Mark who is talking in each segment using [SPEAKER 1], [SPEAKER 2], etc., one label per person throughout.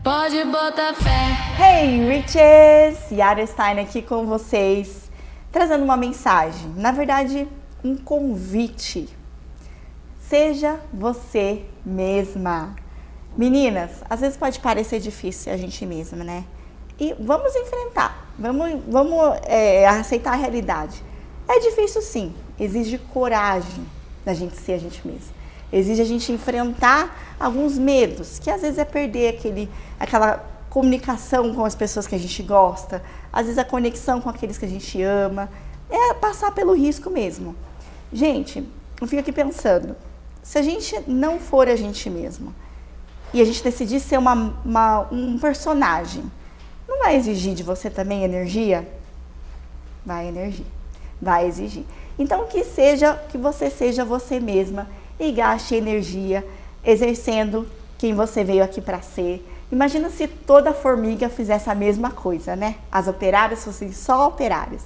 [SPEAKER 1] Pode botar fé.
[SPEAKER 2] Hey, Riches! Yara Stein aqui com vocês, trazendo uma mensagem, na verdade, um convite. Seja você mesma. Meninas, às vezes pode parecer difícil a gente mesma, né? E vamos enfrentar, vamos aceitar a realidade. É difícil sim, exige coragem da gente ser a gente mesma. Exige a gente enfrentar alguns medos, que às vezes é perder aquela comunicação com as pessoas que a gente gosta, às vezes a conexão com aqueles que a gente ama, é passar pelo risco mesmo. Gente, eu fico aqui pensando, se a gente não for a gente mesmo e a gente decidir ser um personagem, não vai exigir de você também energia? Vai exigir. Então que você seja você mesma e gaste energia exercendo quem você veio aqui para ser. Imagina se toda formiga fizesse a mesma coisa, né? As operárias fossem só operárias.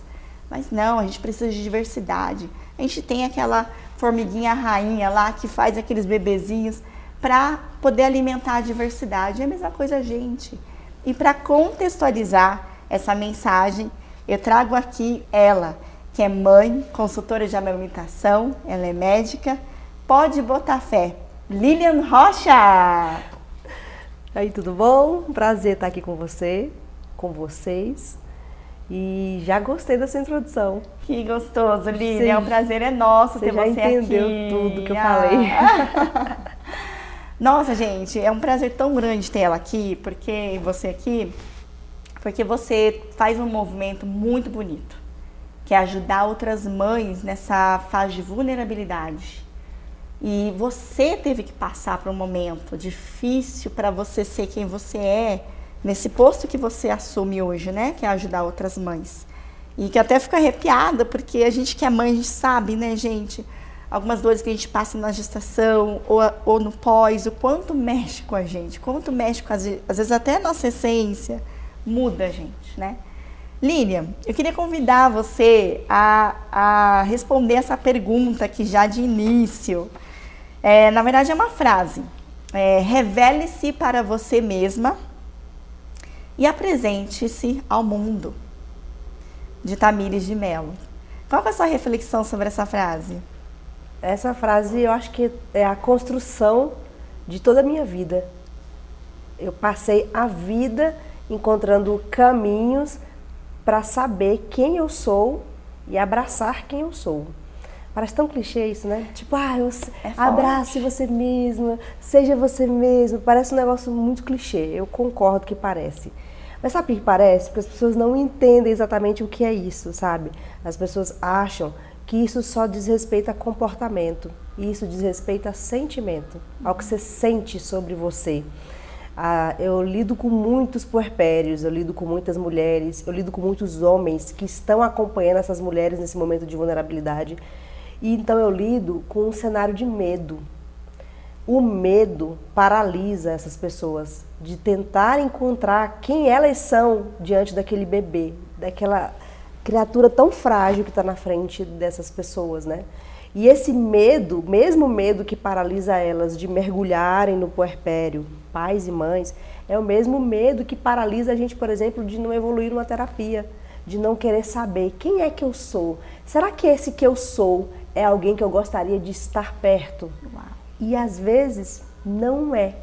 [SPEAKER 2] Mas não, a gente precisa de diversidade. A gente tem aquela formiguinha rainha lá que faz aqueles bebezinhos para poder alimentar a diversidade. É a mesma coisa a gente. E para contextualizar essa mensagem, eu trago aqui ela, que é mãe, consultora de amamentação, ela é médica. Pode botar fé. Lilian Rocha!
[SPEAKER 3] Aí, tudo bom? Prazer estar aqui com você, com vocês. E já gostei dessa introdução.
[SPEAKER 2] Que gostoso, Lilian. O prazer é nosso ter você aqui.
[SPEAKER 3] Você já entendeu tudo que eu falei.
[SPEAKER 2] Nossa, gente, é um prazer tão grande ter ela aqui, porque você faz um movimento muito bonito, que é ajudar outras mães nessa fase de vulnerabilidade. E você teve que passar por um momento difícil para você ser quem você é, nesse posto que você assume hoje, né? Que é ajudar outras mães. E que até fica arrepiada, porque a gente que é mãe, a gente sabe, né, gente? Algumas dores que a gente passa na gestação ou no pós, o quanto mexe com a gente, quanto mexe com, às vezes até a nossa essência, muda a gente, né? Lilian, eu queria convidar você a responder essa pergunta aqui já de início. Na verdade é uma frase. Revele-se para você mesma e apresente-se ao mundo. De Tamires de Mello. Qual foi a sua reflexão sobre essa frase?
[SPEAKER 3] Essa frase eu acho que é a construção de toda a minha vida. Eu passei a vida encontrando caminhos para saber quem eu sou e abraçar quem eu sou. Parece tão clichê isso, né? Tipo, abrace você mesma, seja você mesmo. Parece um negócio muito clichê, eu concordo que parece. Mas sabe o que parece? Porque as pessoas não entendem exatamente o que é isso, sabe? As pessoas acham que isso só diz respeito a comportamento. E isso diz respeito a sentimento, ao que você sente sobre você. Eu lido com muitos puerpérios, eu lido com muitas mulheres, eu lido com muitos homens que estão acompanhando essas mulheres nesse momento de vulnerabilidade. E então eu lido com um cenário de medo. O medo paralisa essas pessoas de tentar encontrar quem elas são diante daquele bebê, daquela criatura tão frágil que está na frente dessas pessoas, né? E esse medo, mesmo medo que paralisa elas de mergulharem no puerpério, pais e mães, é o mesmo medo que paralisa a gente, por exemplo, de não evoluir numa terapia, de não querer saber quem é que eu sou. Será que esse que eu sou é alguém que eu gostaria de estar perto?
[SPEAKER 2] Uau.
[SPEAKER 3] E às vezes não é.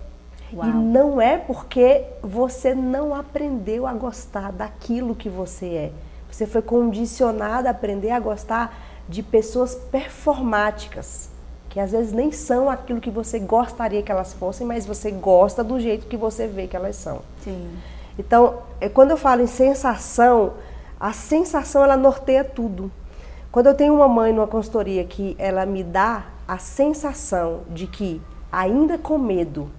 [SPEAKER 2] Uau.
[SPEAKER 3] E não é porque você não aprendeu a gostar daquilo que você é. Você foi condicionado a aprender a gostar de pessoas performáticas, que às vezes nem são aquilo que você gostaria que elas fossem, mas você gosta do jeito que você vê que elas são.
[SPEAKER 2] Sim.
[SPEAKER 3] Então, quando eu falo em sensação, a sensação ela norteia tudo. Quando eu tenho uma mãe numa consultoria que ela me dá a sensação de que, ainda com medo,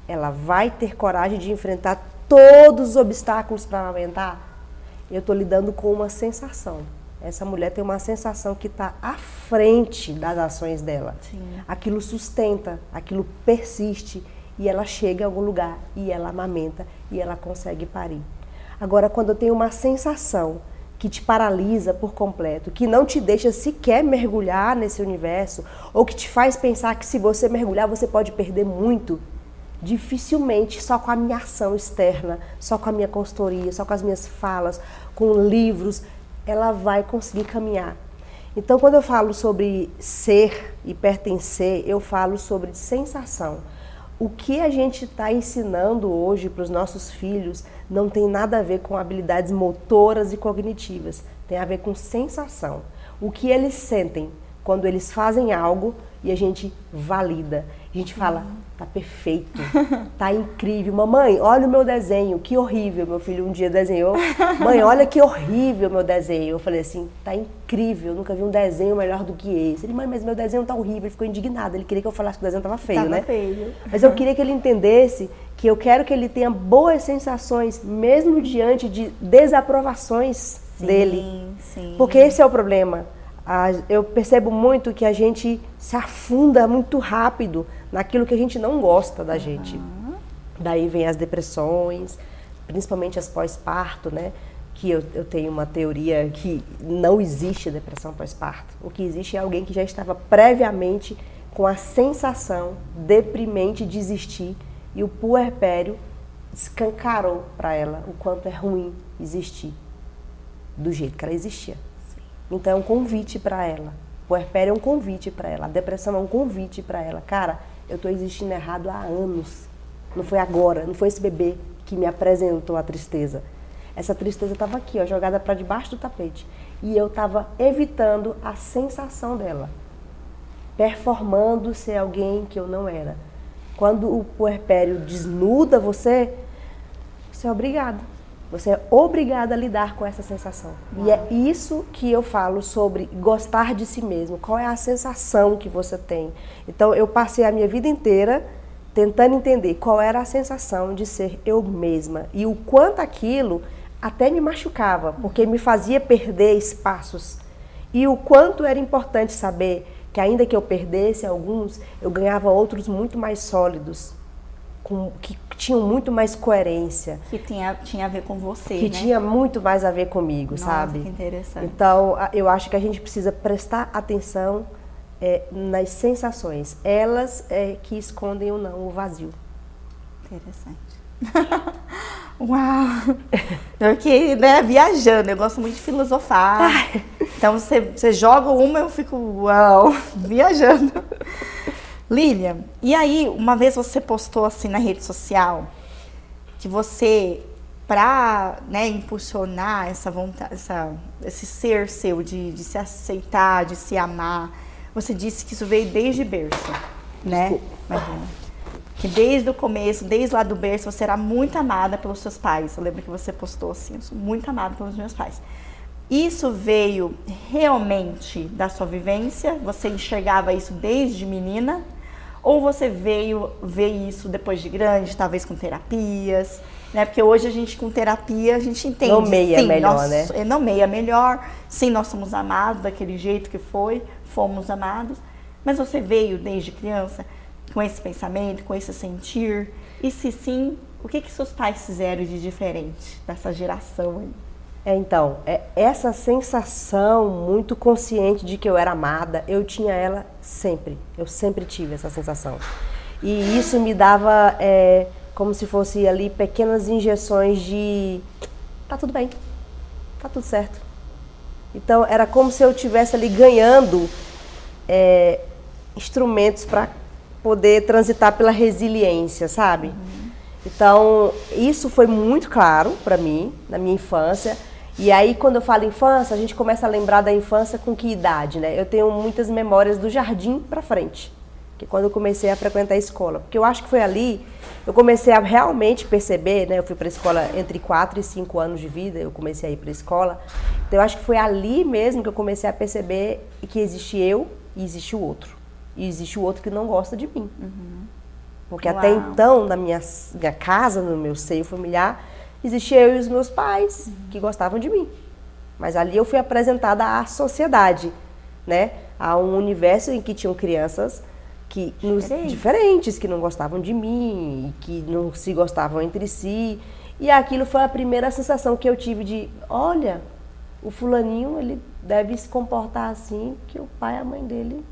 [SPEAKER 3] ela vai ter coragem de enfrentar todos os obstáculos para amamentar, eu estou lidando com uma sensação. Essa mulher tem uma sensação que está à frente das ações dela.
[SPEAKER 2] Sim.
[SPEAKER 3] Aquilo sustenta, aquilo persiste e ela chega a algum lugar e ela amamenta e ela consegue parir. Agora, quando eu tenho uma sensação que te paralisa por completo, que não te deixa sequer mergulhar nesse universo, ou que te faz pensar que se você mergulhar você pode perder muito, dificilmente só com a minha ação externa, só com a minha consultoria, só com as minhas falas, com livros, ela vai conseguir caminhar. Então, quando eu falo sobre ser e pertencer, eu falo sobre sensação. O que a gente está ensinando hoje para os nossos filhos não tem nada a ver com habilidades motoras e cognitivas, tem a ver com sensação. O que eles sentem quando eles fazem algo e a gente valida. A gente fala, tá perfeito, tá incrível. Mamãe, olha o meu desenho, que horrível. Meu filho um dia desenhou. Mãe, olha que horrível meu desenho. Eu falei assim, tá incrível, nunca vi um desenho melhor do que esse. Ele, mãe, mas meu desenho tá horrível. Ele ficou indignado, ele queria que eu falasse que o desenho tava feio, né?
[SPEAKER 2] Feio.
[SPEAKER 3] Mas eu queria que ele entendesse que eu quero que ele tenha boas sensações, mesmo diante de desaprovações dele.
[SPEAKER 2] Sim.
[SPEAKER 3] Porque esse é o problema. Eu percebo muito que a gente se afunda muito rápido naquilo que a gente não gosta da gente. Daí vem as depressões, principalmente as pós-parto, né? Que eu tenho uma teoria que não existe depressão pós-parto. O que existe é alguém que já estava previamente com a sensação deprimente de existir e o puerpério escancarou para ela o quanto é ruim existir do jeito que ela existia. Então é um convite para ela. O puerpério é um convite para ela. A depressão é um convite para ela. Cara, eu estou existindo errado há anos. Não foi agora, não foi esse bebê que me apresentou a tristeza. Essa tristeza estava aqui, ó, jogada para debaixo do tapete. E eu estava evitando a sensação dela. Performando ser alguém que eu não era. Quando o puerpério desnuda você, você é obrigado. Você é obrigada a lidar com essa sensação. E é isso que eu falo sobre gostar de si mesmo. Qual é a sensação que você tem? Então, eu passei a minha vida inteira tentando entender qual era a sensação de ser eu mesma. E o quanto aquilo até me machucava, porque me fazia perder espaços. E o quanto era importante saber que ainda que eu perdesse alguns, eu ganhava outros muito mais sólidos. Que tinham muito mais coerência.
[SPEAKER 2] Que tinha a ver com você,
[SPEAKER 3] que
[SPEAKER 2] né?
[SPEAKER 3] tinha muito mais a ver comigo,
[SPEAKER 2] Nossa,
[SPEAKER 3] sabe?
[SPEAKER 2] Que interessante.
[SPEAKER 3] Então, eu acho que a gente precisa prestar atenção nas sensações. Elas que escondem ou não o vazio.
[SPEAKER 2] Interessante. Uau! Eu aqui, né, viajando, eu gosto muito de filosofar. Então, você joga uma, eu fico, uau, viajando. Lilian, e aí, uma vez você postou assim na rede social que você, para, né, impulsionar essa vontade, esse ser seu de se aceitar, de se amar, você disse que isso veio desde berço, né? Imagina. Que desde o começo, desde lá do berço, você era muito amada pelos seus pais. Eu lembro que você postou assim, eu sou muito amada pelos meus pais. Isso veio realmente da sua vivência? Você enxergava isso desde menina? Ou você veio ver isso depois de grande, talvez com terapias, né? Porque hoje a gente com terapia, a gente entende.
[SPEAKER 3] Nomeia melhor, né?
[SPEAKER 2] Nomeia melhor. Sim, nós somos amados daquele jeito que fomos amados. Mas você veio desde criança com esse pensamento, com esse sentir? E se sim, o que seus pais fizeram de diferente dessa geração aí?
[SPEAKER 3] Então, essa sensação muito consciente de que eu era amada, eu tinha ela sempre. Eu sempre tive essa sensação. E isso me dava como se fosse ali pequenas injeções de tá tudo bem, tá tudo certo. Então, era como se eu estivesse ali ganhando instrumentos para poder transitar pela resiliência, sabe? Então, isso foi muito claro para mim, na minha infância. E aí, quando eu falo infância, a gente começa a lembrar da infância com que idade, né? Eu tenho muitas memórias do jardim para frente, que é quando eu comecei a frequentar a escola. Porque eu acho que foi ali, eu comecei a realmente perceber, né? Eu fui para a escola entre 4 e 5 anos de vida, eu comecei a ir para a escola. Então, eu acho que foi ali mesmo que eu comecei a perceber que existe eu e existe o outro. E existe o outro que não gosta de mim. Porque até então, na minha casa, no meu seio familiar, existia eu e os meus pais que gostavam de mim. Mas ali eu fui apresentada à sociedade, né? A um universo em que tinham crianças diferentes, que não gostavam de mim, que não se gostavam entre si. E aquilo foi a primeira sensação que eu tive de, olha, o fulaninho, ele deve se comportar assim, que o pai e a mãe dele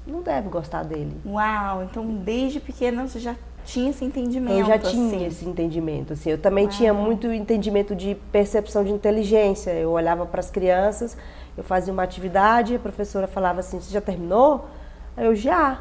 [SPEAKER 3] não devem gostar dele.
[SPEAKER 2] Uau, então desde pequena você já tinha esse entendimento.
[SPEAKER 3] Eu já
[SPEAKER 2] assim.
[SPEAKER 3] tinha esse entendimento, assim. Eu também tinha muito entendimento de percepção de inteligência. Eu olhava para as crianças, eu fazia uma atividade, a professora falava assim, você já terminou? Aí eu, já.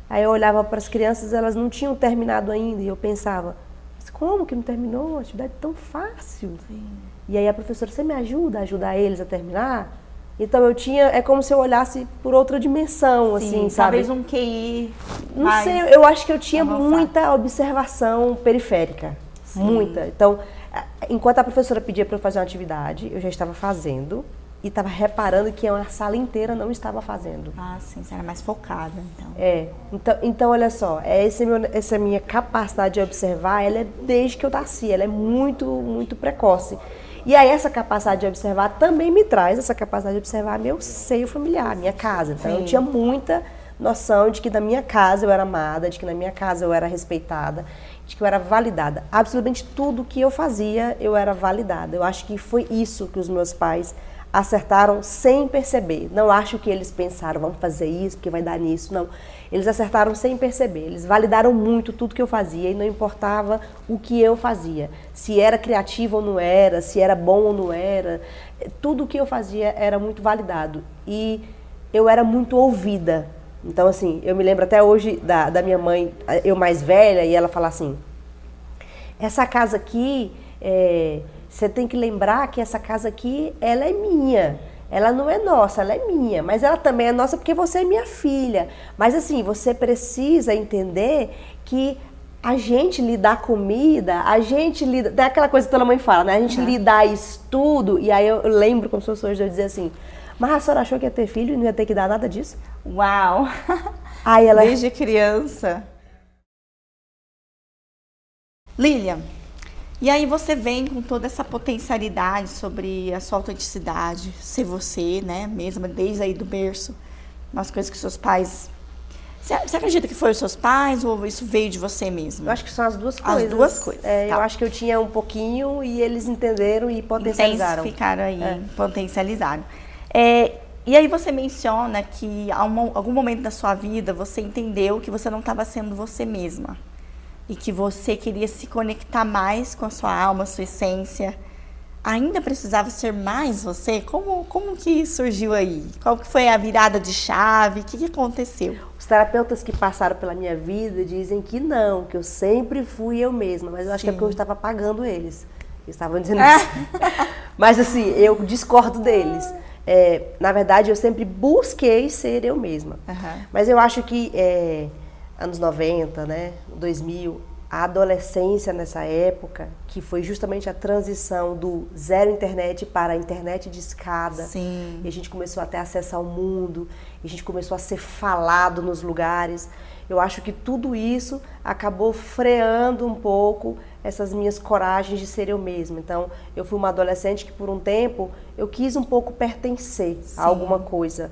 [SPEAKER 3] Aí eu olhava para as crianças, elas não tinham terminado ainda, e eu pensava, mas como que não terminou? A atividade é tão fácil. Sim. E aí a professora, você me ajuda a ajudar eles a terminar? Então eu tinha, é como se eu olhasse por outra dimensão,
[SPEAKER 2] Sim,
[SPEAKER 3] assim, sabe?
[SPEAKER 2] Talvez um QI.
[SPEAKER 3] Não sei, eu acho que eu tinha muita observação periférica. Sim. Muita. Então, enquanto a professora pedia para eu fazer uma atividade, eu já estava fazendo e estava reparando que a sala inteira não estava fazendo.
[SPEAKER 2] Ah, sim, você era mais focada, então.
[SPEAKER 3] Então olha só, essa minha capacidade de observar, ela é desde que eu nasci, ela é muito, muito precoce. E aí essa capacidade de observar também me traz essa capacidade de observar meu seio familiar, minha casa. Então eu tinha muita noção de que na minha casa eu era amada, de que na minha casa eu era respeitada, de que eu era validada. Absolutamente tudo que eu fazia eu era validada. Eu acho que foi isso que os meus pais acertaram sem perceber. Não acho que eles pensaram, vamos fazer isso porque vai dar nisso, não. Eles acertaram sem perceber, eles validaram muito tudo que eu fazia e não importava o que eu fazia. Se era criativo ou não era, se era bom ou não era, tudo que eu fazia era muito validado. E eu era muito ouvida. Então assim, eu me lembro até hoje da minha mãe, eu mais velha, e ela fala assim, essa casa aqui, você tem que lembrar que essa casa aqui, ela é minha. Ela não é nossa, ela é minha, mas ela também é nossa porque você é minha filha. Mas assim, você precisa entender que a gente lhe dá comida, a gente lhe dá aquela coisa que toda mãe fala, né? A gente lhe dá estudo, e aí eu lembro como se fosse hoje eu dizer assim, mas a senhora achou que ia ter filho e não ia ter que dar nada disso?
[SPEAKER 2] Uau!
[SPEAKER 3] Aí ela...
[SPEAKER 2] Desde criança. Lilian, e aí você vem com toda essa potencialidade sobre a sua autenticidade, ser você, né, mesmo desde aí do berço, umas coisas que seus pais... Você acredita que foi os seus pais ou isso veio de você mesmo?
[SPEAKER 3] Eu acho que são as duas coisas.
[SPEAKER 2] As duas coisas. Tá.
[SPEAKER 3] Eu acho que eu tinha um pouquinho e eles entenderam e potencializaram.
[SPEAKER 2] Intensificaram aí, potencializaram. E aí você menciona que em algum momento da sua vida você entendeu que você não estava sendo você mesma. E que você queria se conectar mais com a sua alma, a sua essência. Ainda precisava ser mais você? Como que surgiu aí? Qual que foi a virada de chave? O que aconteceu?
[SPEAKER 3] Os terapeutas que passaram pela minha vida dizem que não, que eu sempre fui eu mesma. Mas eu acho que é porque eu estava pagando eles. Eles estavam dizendo isso. Mas assim, eu discordo deles. Na verdade, eu sempre busquei ser eu mesma. Mas eu acho que... anos 90, né, 2000, a adolescência nessa época, que foi justamente a transição do zero internet para a internet de escada.
[SPEAKER 2] Sim.
[SPEAKER 3] E a gente começou a ter acesso ao mundo, e a gente começou a ser falado nos lugares. Eu acho que tudo isso acabou freando um pouco essas minhas coragens de ser eu mesma. Então, eu fui uma adolescente que por um tempo eu quis um pouco pertencer a alguma coisa.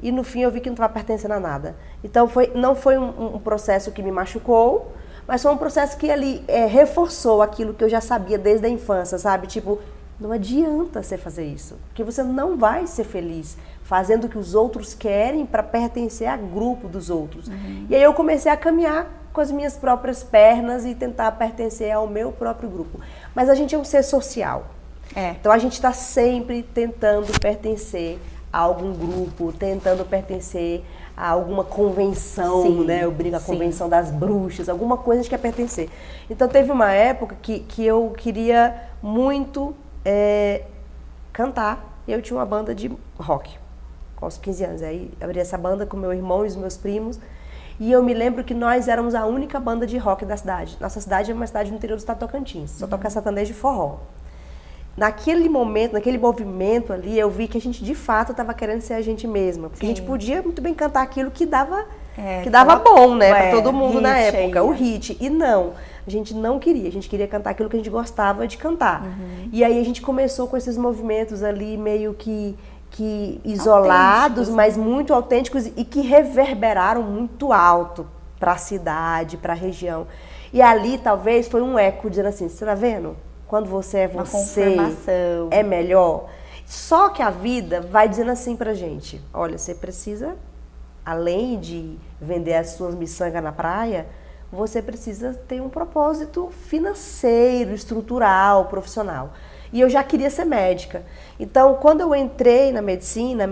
[SPEAKER 3] E no fim eu vi que não estava pertencendo a nada. Então não foi um processo que me machucou, mas foi um processo que ali reforçou aquilo que eu já sabia desde a infância, sabe? Tipo, não adianta você fazer isso, porque você não vai ser feliz fazendo o que os outros querem para pertencer a grupo dos outros. E aí eu comecei a caminhar com as minhas próprias pernas e tentar pertencer ao meu próprio grupo. Mas a gente é um ser social. Então a gente está sempre tentando pertencer a algum grupo, tentando pertencer a alguma convenção, né? Eu brinco, a convenção das bruxas, alguma coisa a gente quer pertencer. Então teve uma época que eu queria muito cantar. Eu tinha uma banda de rock, com os 15 anos. Aí abri essa banda com meu irmão e os meus primos. E eu me lembro que nós éramos a única banda de rock da cidade. Nossa cidade é uma cidade no interior do estado de Tocantins, só toca sertanejo de forró. Naquele momento, naquele movimento ali, eu vi que a gente de fato estava querendo ser a gente mesma. Porque a gente podia muito bem cantar aquilo que dava bom, né, para todo mundo na época, o hit. E não, a gente não queria, a gente queria cantar aquilo que a gente gostava de cantar. E aí a gente começou com esses movimentos ali meio que isolados, mas muito autênticos e que reverberaram muito alto para a cidade, para a região. E ali talvez foi um eco dizendo assim, você tá vendo? Quando você é você, é melhor. Só que a vida vai dizendo assim pra gente, olha, você precisa, além de vender as suas miçangas na praia, você precisa ter um propósito financeiro, estrutural, profissional. E eu já queria ser médica. Então, quando eu entrei na medicina,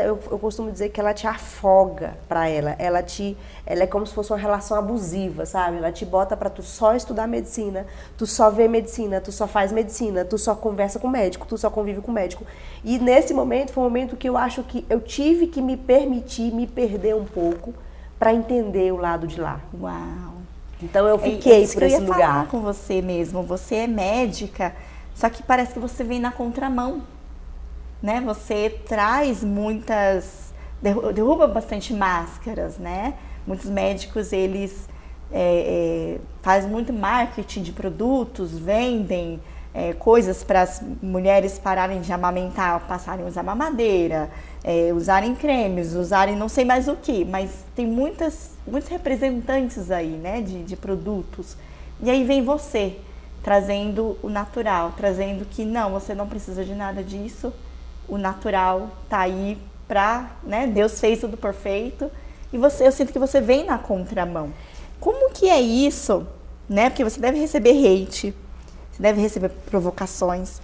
[SPEAKER 3] eu costumo dizer que ela te afoga para ela. Ela é como se fosse uma relação abusiva, sabe? Ela te bota para tu só estudar medicina, tu só vê medicina, tu só faz medicina, tu só conversa com médico, tu só convive com médico. E nesse momento, foi um momento que eu acho que eu tive que me permitir me perder um pouco para entender o lado de lá.
[SPEAKER 2] Uau!
[SPEAKER 3] Então eu fiquei por esse lugar.
[SPEAKER 2] Eu ia falar com você mesmo, você é médica, só que parece que você vem na contramão, né? Você traz derruba bastante máscaras, né? Muitos médicos, eles fazem muito marketing de produtos, vendem coisas para as mulheres pararem de amamentar, passarem a usar mamadeira, usarem cremes, usarem não sei mais o que, mas tem muitos representantes aí, né, de produtos. E aí vem você, trazendo o natural, trazendo que não, você não precisa de nada disso, o natural tá aí pra, né, Deus fez tudo perfeito, e eu sinto que você vem na contramão. Como que é isso, né, porque você deve receber hate, você deve receber provocações,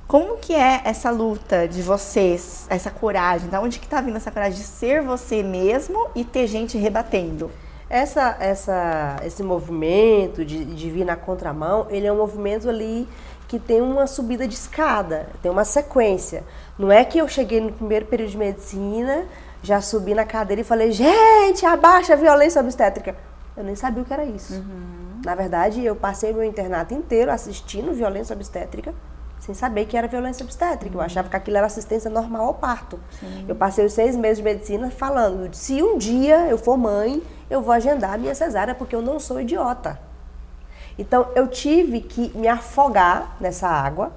[SPEAKER 2] como que é essa luta de vocês, essa coragem, da onde que tá vindo essa coragem de ser você mesmo e ter gente rebatendo?
[SPEAKER 3] Esse movimento de vir na contramão, ele é um movimento ali que tem uma subida de escada, tem uma sequência. Não é que eu cheguei no primeiro período de medicina, já subi na cadeira e falei, gente, abaixa a violência obstétrica. Eu nem sabia o que era isso. Uhum. Na verdade, eu passei meu internato inteiro assistindo violência obstétrica, sem saber que era violência obstétrica. Eu achava que aquilo era assistência normal ao parto. Sim. Eu passei os 6 meses de medicina falando, se um dia eu for mãe, eu vou agendar a minha cesárea, porque eu não sou idiota. Então, eu tive que me afogar nessa água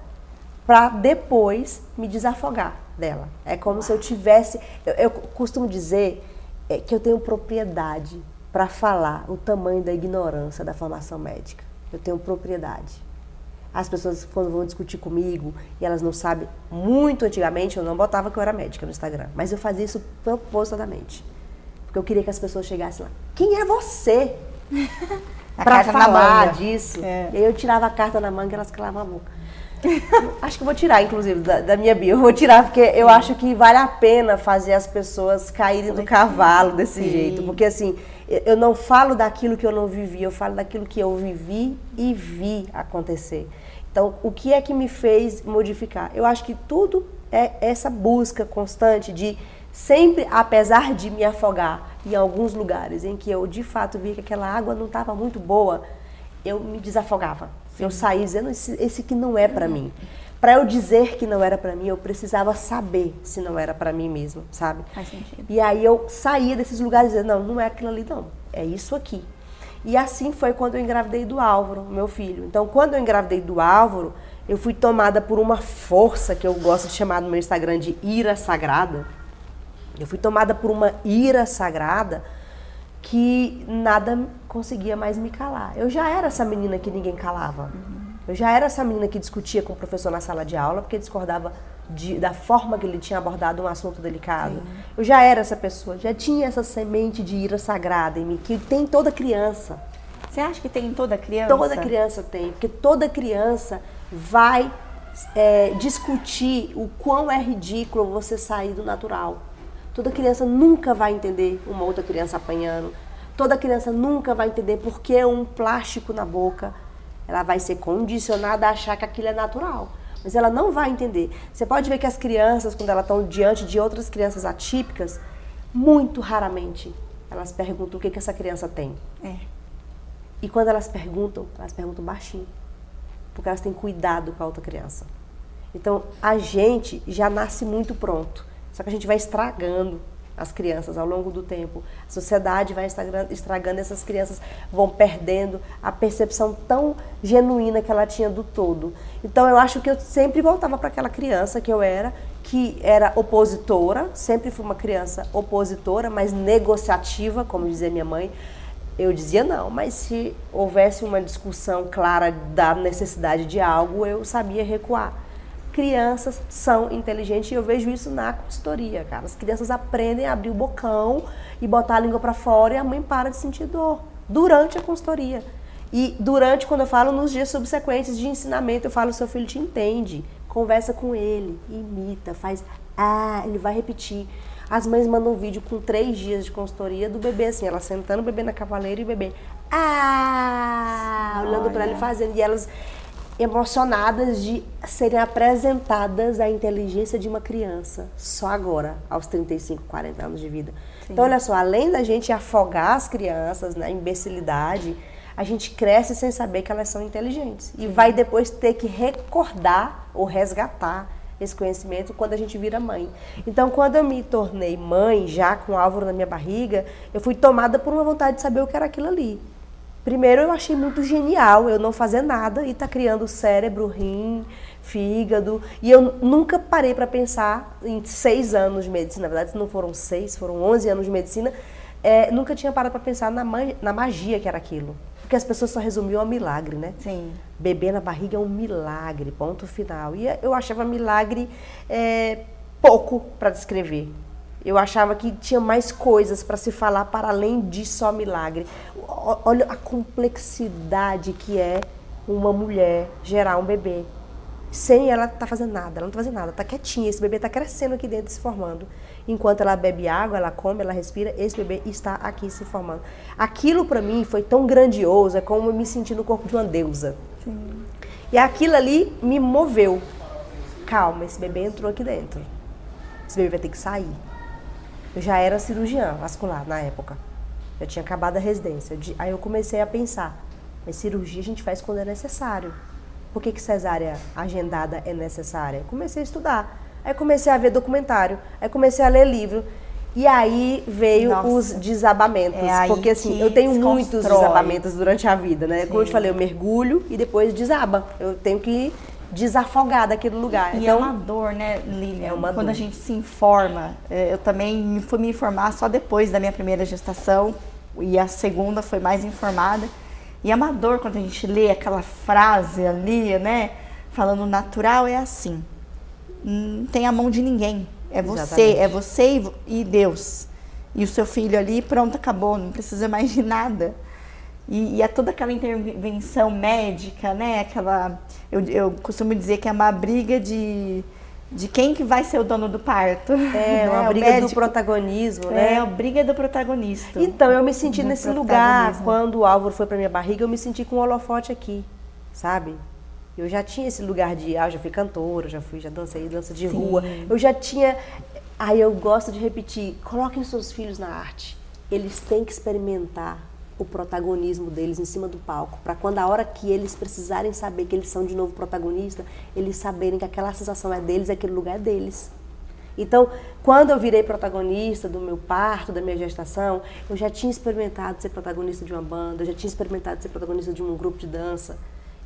[SPEAKER 3] para depois me desafogar dela. É como se eu tivesse... Eu costumo dizer que eu tenho propriedade para falar o tamanho da ignorância da formação médica. Eu tenho propriedade. As pessoas, quando vão discutir comigo e elas não sabem, muito antigamente eu não botava que eu era médica no Instagram, mas eu fazia isso propositadamente. Porque eu queria que as pessoas chegassem lá. Quem é você para falar disso? É. E aí eu tirava a carta na manga e elas calavam a boca. Acho que eu vou tirar, inclusive, da minha bio. Eu vou tirar porque eu acho que vale a pena fazer as pessoas caírem do cavalo desse jeito. Porque assim, eu não falo daquilo que eu não vivi, eu falo daquilo que eu vivi e vi acontecer. Então, o que é que me fez modificar? Eu acho que tudo é essa busca constante de sempre, apesar de me afogar em alguns lugares em que eu de fato vi que aquela água não estava muito boa, eu me desafogava. Sim. Eu saí dizendo, esse que não é para mim. Para eu dizer que não era para mim, eu precisava saber se não era para mim mesmo, sabe?
[SPEAKER 2] Faz sentido.
[SPEAKER 3] E aí eu saía desses lugares dizendo, não é aquilo ali não, é isso aqui. E assim foi quando eu engravidei do Álvaro, meu filho. Então, quando eu engravidei do Álvaro, eu fui tomada por uma força que eu gosto de chamar no meu Instagram de ira sagrada. Eu fui tomada por uma ira sagrada que nada conseguia mais me calar. Eu já era essa menina que ninguém calava. Uhum. Eu já era essa menina que discutia com o professor na sala de aula porque discordava da forma que ele tinha abordado um assunto delicado. Sim. Eu já era essa pessoa, já tinha essa semente de ira sagrada em mim, que tem toda criança.
[SPEAKER 2] Você acha que tem em toda criança?
[SPEAKER 3] Toda criança tem, porque toda criança vai discutir o quão é ridículo você sair do natural. Toda criança nunca vai entender uma outra criança apanhando. Toda criança nunca vai entender por que um plástico na boca. Ela vai ser condicionada a achar que aquilo é natural. Mas ela não vai entender. Você pode ver que as crianças, quando elas estão diante de outras crianças atípicas, muito raramente elas perguntam o que essa criança tem. É. E quando elas perguntam baixinho. Porque elas têm cuidado com a outra criança. Então, a gente já nasce muito pronto. Só que a gente vai estragando as crianças ao longo do tempo. A sociedade vai estragando, essas crianças vão perdendo a percepção tão genuína que ela tinha do todo. Então eu acho que eu sempre voltava para aquela criança que eu era, que era opositora, sempre fui uma criança opositora, mas negociativa, como dizia minha mãe. Eu dizia não, mas se houvesse uma discussão clara da necessidade de algo, eu sabia recuar. Crianças são inteligentes e eu vejo isso na consultoria, cara. As crianças aprendem a abrir o bocão e botar a língua para fora e a mãe para de sentir dor. durante a consultoria. E durante, quando eu falo nos dias subsequentes de ensinamento, eu falo, seu filho te entende, conversa com ele, imita, faz, ele vai repetir. As mães mandam um vídeo com 3 dias de consultoria do bebê, assim, ela sentando o bebê na cavaleira e o bebê, olhando para ele fazendo, e elas emocionadas de serem apresentadas à inteligência de uma criança, só agora, aos 35, 40 anos de vida. Sim. Então, olha só, além da gente afogar as crianças na imbecilidade, a gente cresce sem saber que elas são inteligentes. E vai depois ter que recordar ou resgatar esse conhecimento quando a gente vira mãe. Então, quando eu me tornei mãe, já com o Álvaro na minha barriga, eu fui tomada por uma vontade de saber o que era aquilo ali. Primeiro, eu achei muito genial eu não fazer nada e estar criando cérebro, rim, fígado. E eu nunca parei para pensar em 6 anos de medicina. Na verdade, não foram 6, foram 11 anos de medicina. Nunca tinha parado para pensar na magia que era aquilo. Porque as pessoas só resumiam a milagre, né?
[SPEAKER 2] Sim.
[SPEAKER 3] Bebê na barriga é um milagre, ponto final. E eu achava milagre pouco para descrever. Eu achava que tinha mais coisas para se falar para além de só milagre. Olha a complexidade que é uma mulher gerar um bebê. Sem ela estar fazendo nada, ela não está fazendo nada, está quietinha, esse bebê está crescendo aqui dentro, se formando. Enquanto ela bebe água, ela come, ela respira, esse bebê está aqui se formando. Aquilo para mim foi tão grandioso, é como eu me senti no corpo de uma deusa. Sim. E aquilo ali me moveu. Calma, esse bebê entrou aqui dentro. Esse bebê vai ter que sair. Eu já era cirurgiã vascular na época. Eu tinha acabado a residência. Aí eu comecei a pensar, mas cirurgia a gente faz quando é necessário. Por que cesárea agendada é necessária? Comecei a estudar, aí comecei a ver documentário, aí comecei a ler livro. E aí veio os desabamentos, porque assim, eu tenho muitos desabamentos durante a vida, né? Sim. Como eu te falei, eu mergulho e depois desaba. Eu tenho que desafogar daquele lugar.
[SPEAKER 2] E então, é uma dor, né, Lilian? Quando a gente se informa, eu também fui me informar só depois da minha primeira gestação, e a segunda foi mais informada. E é uma dor quando a gente lê aquela frase ali, né? Falando natural é assim. Não tem a mão de ninguém. É você e Deus. E o seu filho ali, pronto, acabou. Não precisa mais de nada. E é toda aquela intervenção médica, né? Eu costumo dizer que é uma briga de quem que vai ser o dono do parto.
[SPEAKER 3] É, uma briga do protagonismo, né?
[SPEAKER 2] É, a briga do protagonista.
[SPEAKER 3] Então, eu me senti nesse lugar, quando o Álvaro foi pra minha barriga, eu me senti com um holofote aqui, sabe? Eu já tinha esse lugar de, já fui cantora, já dancei dança de rua, eu já tinha... Aí eu gosto de repetir, coloquem seus filhos na arte, eles têm que experimentar o protagonismo deles em cima do palco, para quando a hora que eles precisarem saber que eles são de novo protagonistas, eles saberem que aquela sensação é deles, aquele lugar é deles. Então, quando eu virei protagonista do meu parto, da minha gestação, eu já tinha experimentado ser protagonista de uma banda, eu já tinha experimentado ser protagonista de um grupo de dança.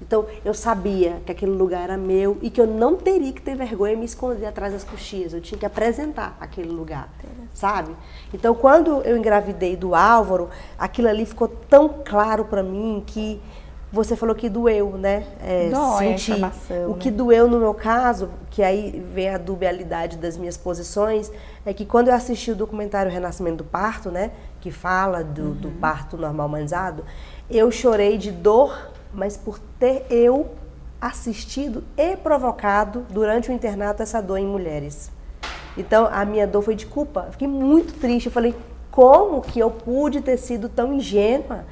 [SPEAKER 3] Então, eu sabia que aquele lugar era meu e que eu não teria que ter vergonha e me esconder atrás das coxias. Eu tinha que apresentar aquele lugar, sabe? Então, quando eu engravidei do Álvaro, aquilo ali ficou tão claro para mim que você falou que doeu, né?
[SPEAKER 2] Dói a informação,
[SPEAKER 3] o que doeu no meu caso, que aí vem a dualidade das minhas posições, é que quando eu assisti o documentário Renascimento do Parto, né? Que fala do parto normal humanizado, eu chorei de dor, mas por ter eu assistido e provocado durante o internato essa dor em mulheres. Então, a minha dor foi de culpa. Eu fiquei muito triste. Eu falei, como que eu pude ter sido tão ingênua?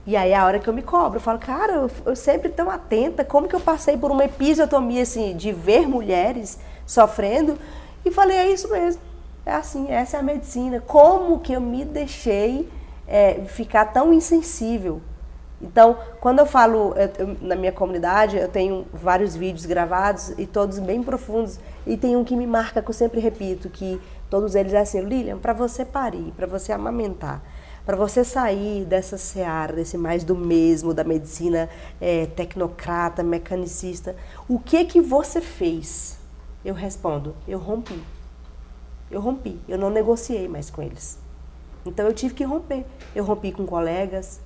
[SPEAKER 3] E aí, a hora que eu me cobro, eu falo, cara, eu sempre tão atenta, como que eu passei por uma episiotomia, assim, de ver mulheres sofrendo? E falei, é isso mesmo. É assim, essa é a medicina. Como que eu me deixei ficar tão insensível? Então, quando eu falo na minha comunidade, eu tenho vários vídeos gravados e todos bem profundos. E tem um que me marca, que eu sempre repito, que todos eles é assim, Lilian, para você parir, para você amamentar, para você sair dessa seara, desse mais do mesmo, da medicina tecnocrata, mecanicista, o que você fez? Eu respondo, eu rompi. Eu não negociei mais com eles. Então, eu tive que romper. Eu rompi com colegas,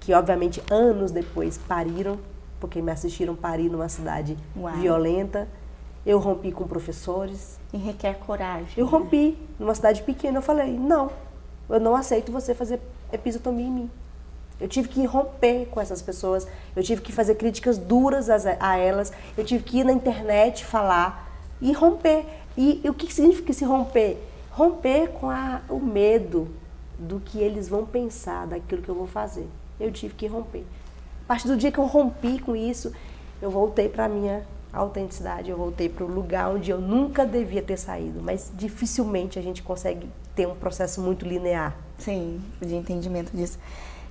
[SPEAKER 3] que obviamente anos depois pariram, porque me assistiram parir numa cidade violenta. Eu rompi com professores.
[SPEAKER 2] E requer coragem.
[SPEAKER 3] Eu rompi numa cidade pequena, eu falei, não, eu não aceito você fazer episiotomia em mim. Eu tive que romper com essas pessoas, eu tive que fazer críticas duras a elas, eu tive que ir na internet falar e romper. E o que significa se romper? Romper com o medo do que eles vão pensar, daquilo que eu vou fazer. Eu tive que romper. A partir do dia que eu rompi com isso, eu voltei para a minha autenticidade, eu voltei para o lugar onde eu nunca devia ter saído, mas dificilmente a gente consegue ter um processo muito linear.
[SPEAKER 2] Sim, de entendimento disso.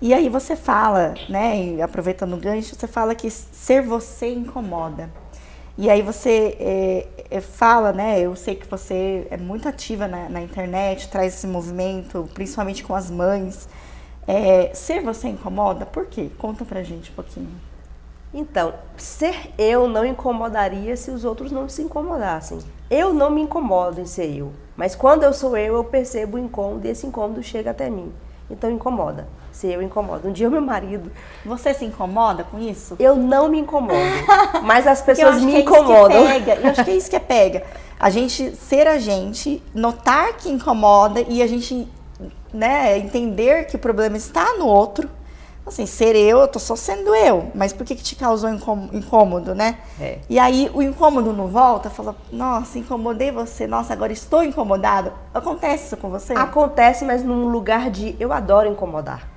[SPEAKER 2] E aí você fala, né, e aproveitando o gancho, você fala que ser você incomoda. E aí você fala, né, eu sei que você é muito ativa na internet, traz esse movimento, principalmente com as mães. Ser você incomoda? Por quê? Conta pra gente um pouquinho.
[SPEAKER 3] Então, ser eu não incomodaria se os outros não se incomodassem. Eu não me incomodo em ser eu, mas quando eu sou eu percebo o incômodo e esse incômodo chega até mim. Então incomoda, ser eu incomoda. Um dia o meu marido...
[SPEAKER 2] Você se incomoda com isso?
[SPEAKER 3] Eu não me incomodo, mas as pessoas me incomodam.
[SPEAKER 2] Eu acho que é isso que é pega. A gente ser a gente, notar que incomoda e a gente, né, entender que o problema está no outro. Assim, ser eu tô só sendo eu, mas por que te causou incômodo, né? E aí o incômodo não volta, fala, nossa, incomodei você, nossa, agora estou incomodado. Acontece isso com você?
[SPEAKER 3] Acontece, mas num lugar de, eu adoro incomodar.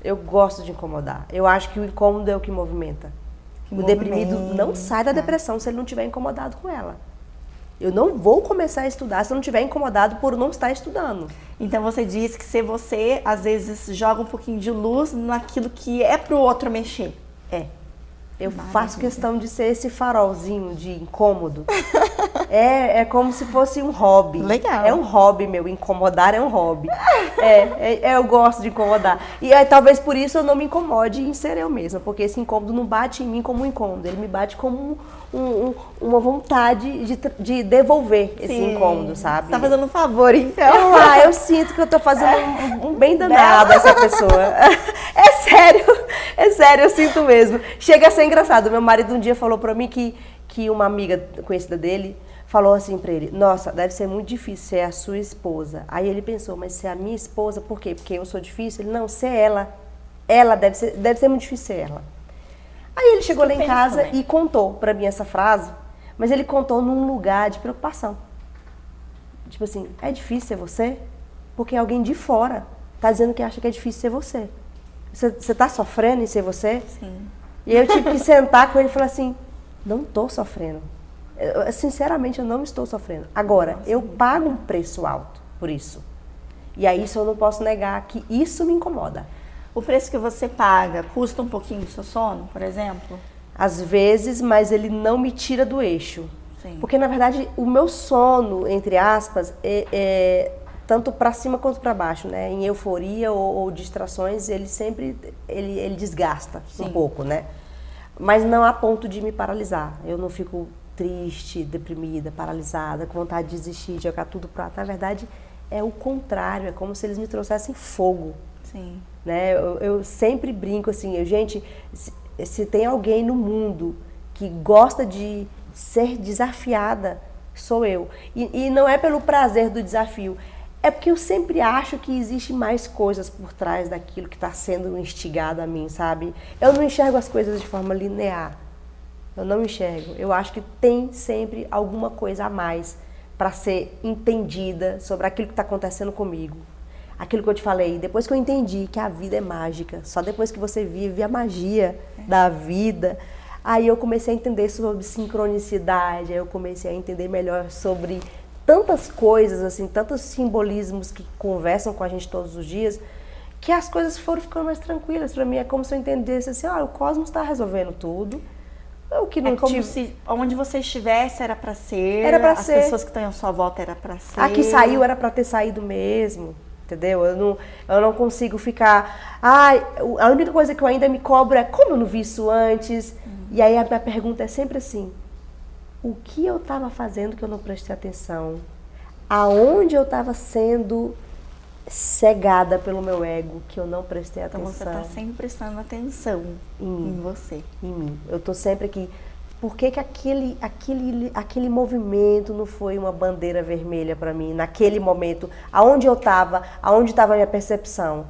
[SPEAKER 3] Eu gosto de incomodar. Eu acho que o incômodo é o que movimenta. O deprimido não sai da depressão se ele não estiver incomodado com ela. Eu não vou começar a estudar se eu não estiver incomodado por não estar estudando.
[SPEAKER 2] Então você diz que se você, às vezes, joga um pouquinho de luz naquilo que é pro outro mexer.
[SPEAKER 3] Eu faço questão de ser esse farolzinho de incômodo. É como se fosse um hobby.
[SPEAKER 2] Legal.
[SPEAKER 3] É um hobby meu, incomodar é um hobby. Eu gosto de incomodar. E talvez por isso eu não me incomode em ser eu mesma, porque esse incômodo não bate em mim como um incômodo, ele me bate como uma vontade de devolver esse incômodo, sabe?
[SPEAKER 2] Você tá fazendo um favor, então.
[SPEAKER 3] Eu sinto que eu tô fazendo um bem danado a essa pessoa. É sério, eu sinto mesmo. Chega a ser engraçado. Meu marido um dia falou pra mim que uma amiga conhecida dele falou assim pra ele, nossa, deve ser muito difícil ser a sua esposa. Aí ele pensou, mas ser a minha esposa, por quê? Porque eu sou difícil? Ele, não, ser ela. Ela deve ser muito difícil ser ela. Aí ele chegou lá em casa e contou pra mim essa frase, mas ele contou num lugar de preocupação. Tipo assim, é difícil ser você? Porque alguém de fora tá dizendo que acha que é difícil ser você. Você tá sofrendo em ser você?
[SPEAKER 2] Sim.
[SPEAKER 3] E eu tive que sentar com ele e falar assim, não tô sofrendo. Sinceramente, eu não estou sofrendo. Agora, eu pago um preço alto por isso. E aí isso eu não posso negar que isso me incomoda.
[SPEAKER 2] O preço que você paga custa um pouquinho do seu sono, por exemplo?
[SPEAKER 3] Às vezes, mas ele não me tira do eixo.
[SPEAKER 2] Sim.
[SPEAKER 3] Porque, na verdade, o meu sono, entre aspas, tanto para cima quanto para baixo, né? Em euforia ou distrações, ele sempre ele desgasta um pouco, né? Mas não a ponto de me paralisar. Eu não fico triste, deprimida, paralisada, com vontade de desistir, de jogar tudo pro alto. Na verdade, é o contrário. É como se eles me trouxessem fogo.
[SPEAKER 2] Sim.
[SPEAKER 3] Né? Eu sempre brinco assim, gente, se tem alguém no mundo que gosta de ser desafiada, sou eu. E não é pelo prazer do desafio, é porque eu sempre acho que existe mais coisas por trás daquilo que está sendo instigado a mim, sabe? Eu não enxergo as coisas de forma linear. Eu não enxergo. Eu acho que tem sempre alguma coisa a mais para ser entendida sobre aquilo que está acontecendo comigo. Aquilo que eu te falei, depois que eu entendi que a vida é mágica, só depois que você vive a magia da vida, aí eu comecei a entender sobre sincronicidade, aí eu comecei a entender melhor sobre tantas coisas, assim, tantos simbolismos que conversam com a gente todos os dias, que as coisas foram ficando mais tranquilas para mim. É como se eu entendesse assim, o cosmos está resolvendo tudo. O que não
[SPEAKER 2] como se onde você estivesse era para ser,
[SPEAKER 3] era para ser.
[SPEAKER 2] As pessoas que estão à sua volta era para ser.
[SPEAKER 3] A que saiu era para ter saído mesmo. Entendeu? Eu não consigo ficar... a única coisa que eu ainda me cobro é como eu não vi isso antes. E aí a minha pergunta é sempre assim, o que eu estava fazendo que eu não prestei atenção? Aonde eu estava sendo cegada pelo meu ego que eu não prestei atenção?
[SPEAKER 2] Então você está sempre prestando atenção em você.
[SPEAKER 3] Em mim. Eu estou sempre aqui... Por que aquele movimento não foi uma bandeira vermelha para mim, naquele momento? Aonde eu estava? Aonde estava a minha percepção?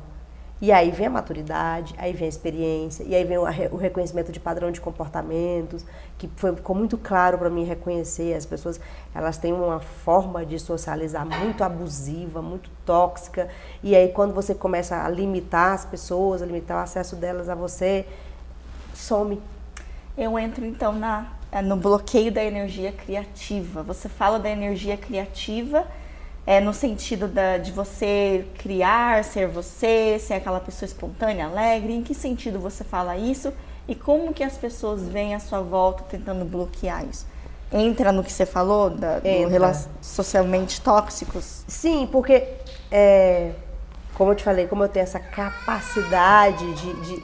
[SPEAKER 3] E aí vem a maturidade, aí vem a experiência, e aí vem o reconhecimento de padrão de comportamentos, que ficou muito claro para mim reconhecer. As pessoas, elas têm uma forma de socializar muito abusiva, muito tóxica, e aí quando você começa a limitar as pessoas, a limitar o acesso delas a você, some.
[SPEAKER 2] Eu entro então no bloqueio da energia criativa. Você fala da energia criativa no sentido de você criar, ser você, ser aquela pessoa espontânea, alegre. Em que sentido você fala isso? E como que as pessoas vêm à sua volta tentando bloquear isso? Entra no que você falou, do socialmente tóxicos?
[SPEAKER 3] Sim, porque, como eu te falei, como eu tenho essa capacidade de...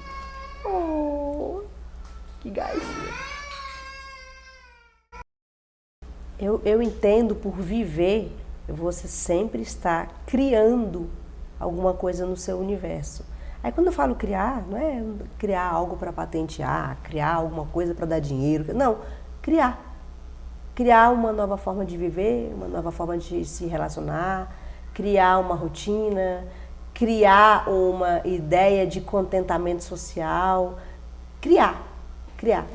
[SPEAKER 3] Oh, que gás! Eu entendo por viver, você sempre está criando alguma coisa no seu universo. Aí quando eu falo criar, não é criar algo para patentear, criar alguma coisa para dar dinheiro. Não, criar. Criar uma nova forma de viver, uma nova forma de se relacionar, criar uma rotina, criar uma ideia de contentamento social. Criar.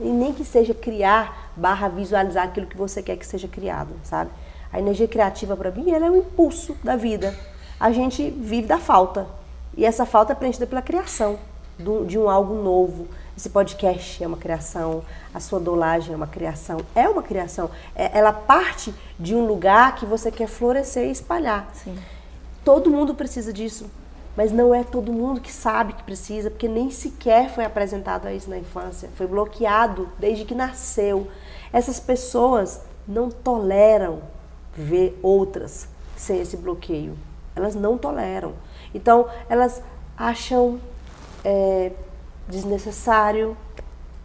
[SPEAKER 3] E nem que seja criar / visualizar aquilo que você quer que seja criado, sabe? A energia criativa, para mim, ela é um impulso da vida. A gente vive da falta. E essa falta é preenchida pela criação de um algo novo. Esse podcast é uma criação, a sua dolagem é uma criação. É uma criação. Ela parte de um lugar que você quer florescer e espalhar.
[SPEAKER 2] Sim.
[SPEAKER 3] Todo mundo precisa disso. Mas não é todo mundo que sabe que precisa, porque nem sequer foi apresentado a isso na infância. Foi bloqueado desde que nasceu. Essas pessoas não toleram ver outras sem esse bloqueio. Elas não toleram. Então, elas acham desnecessário,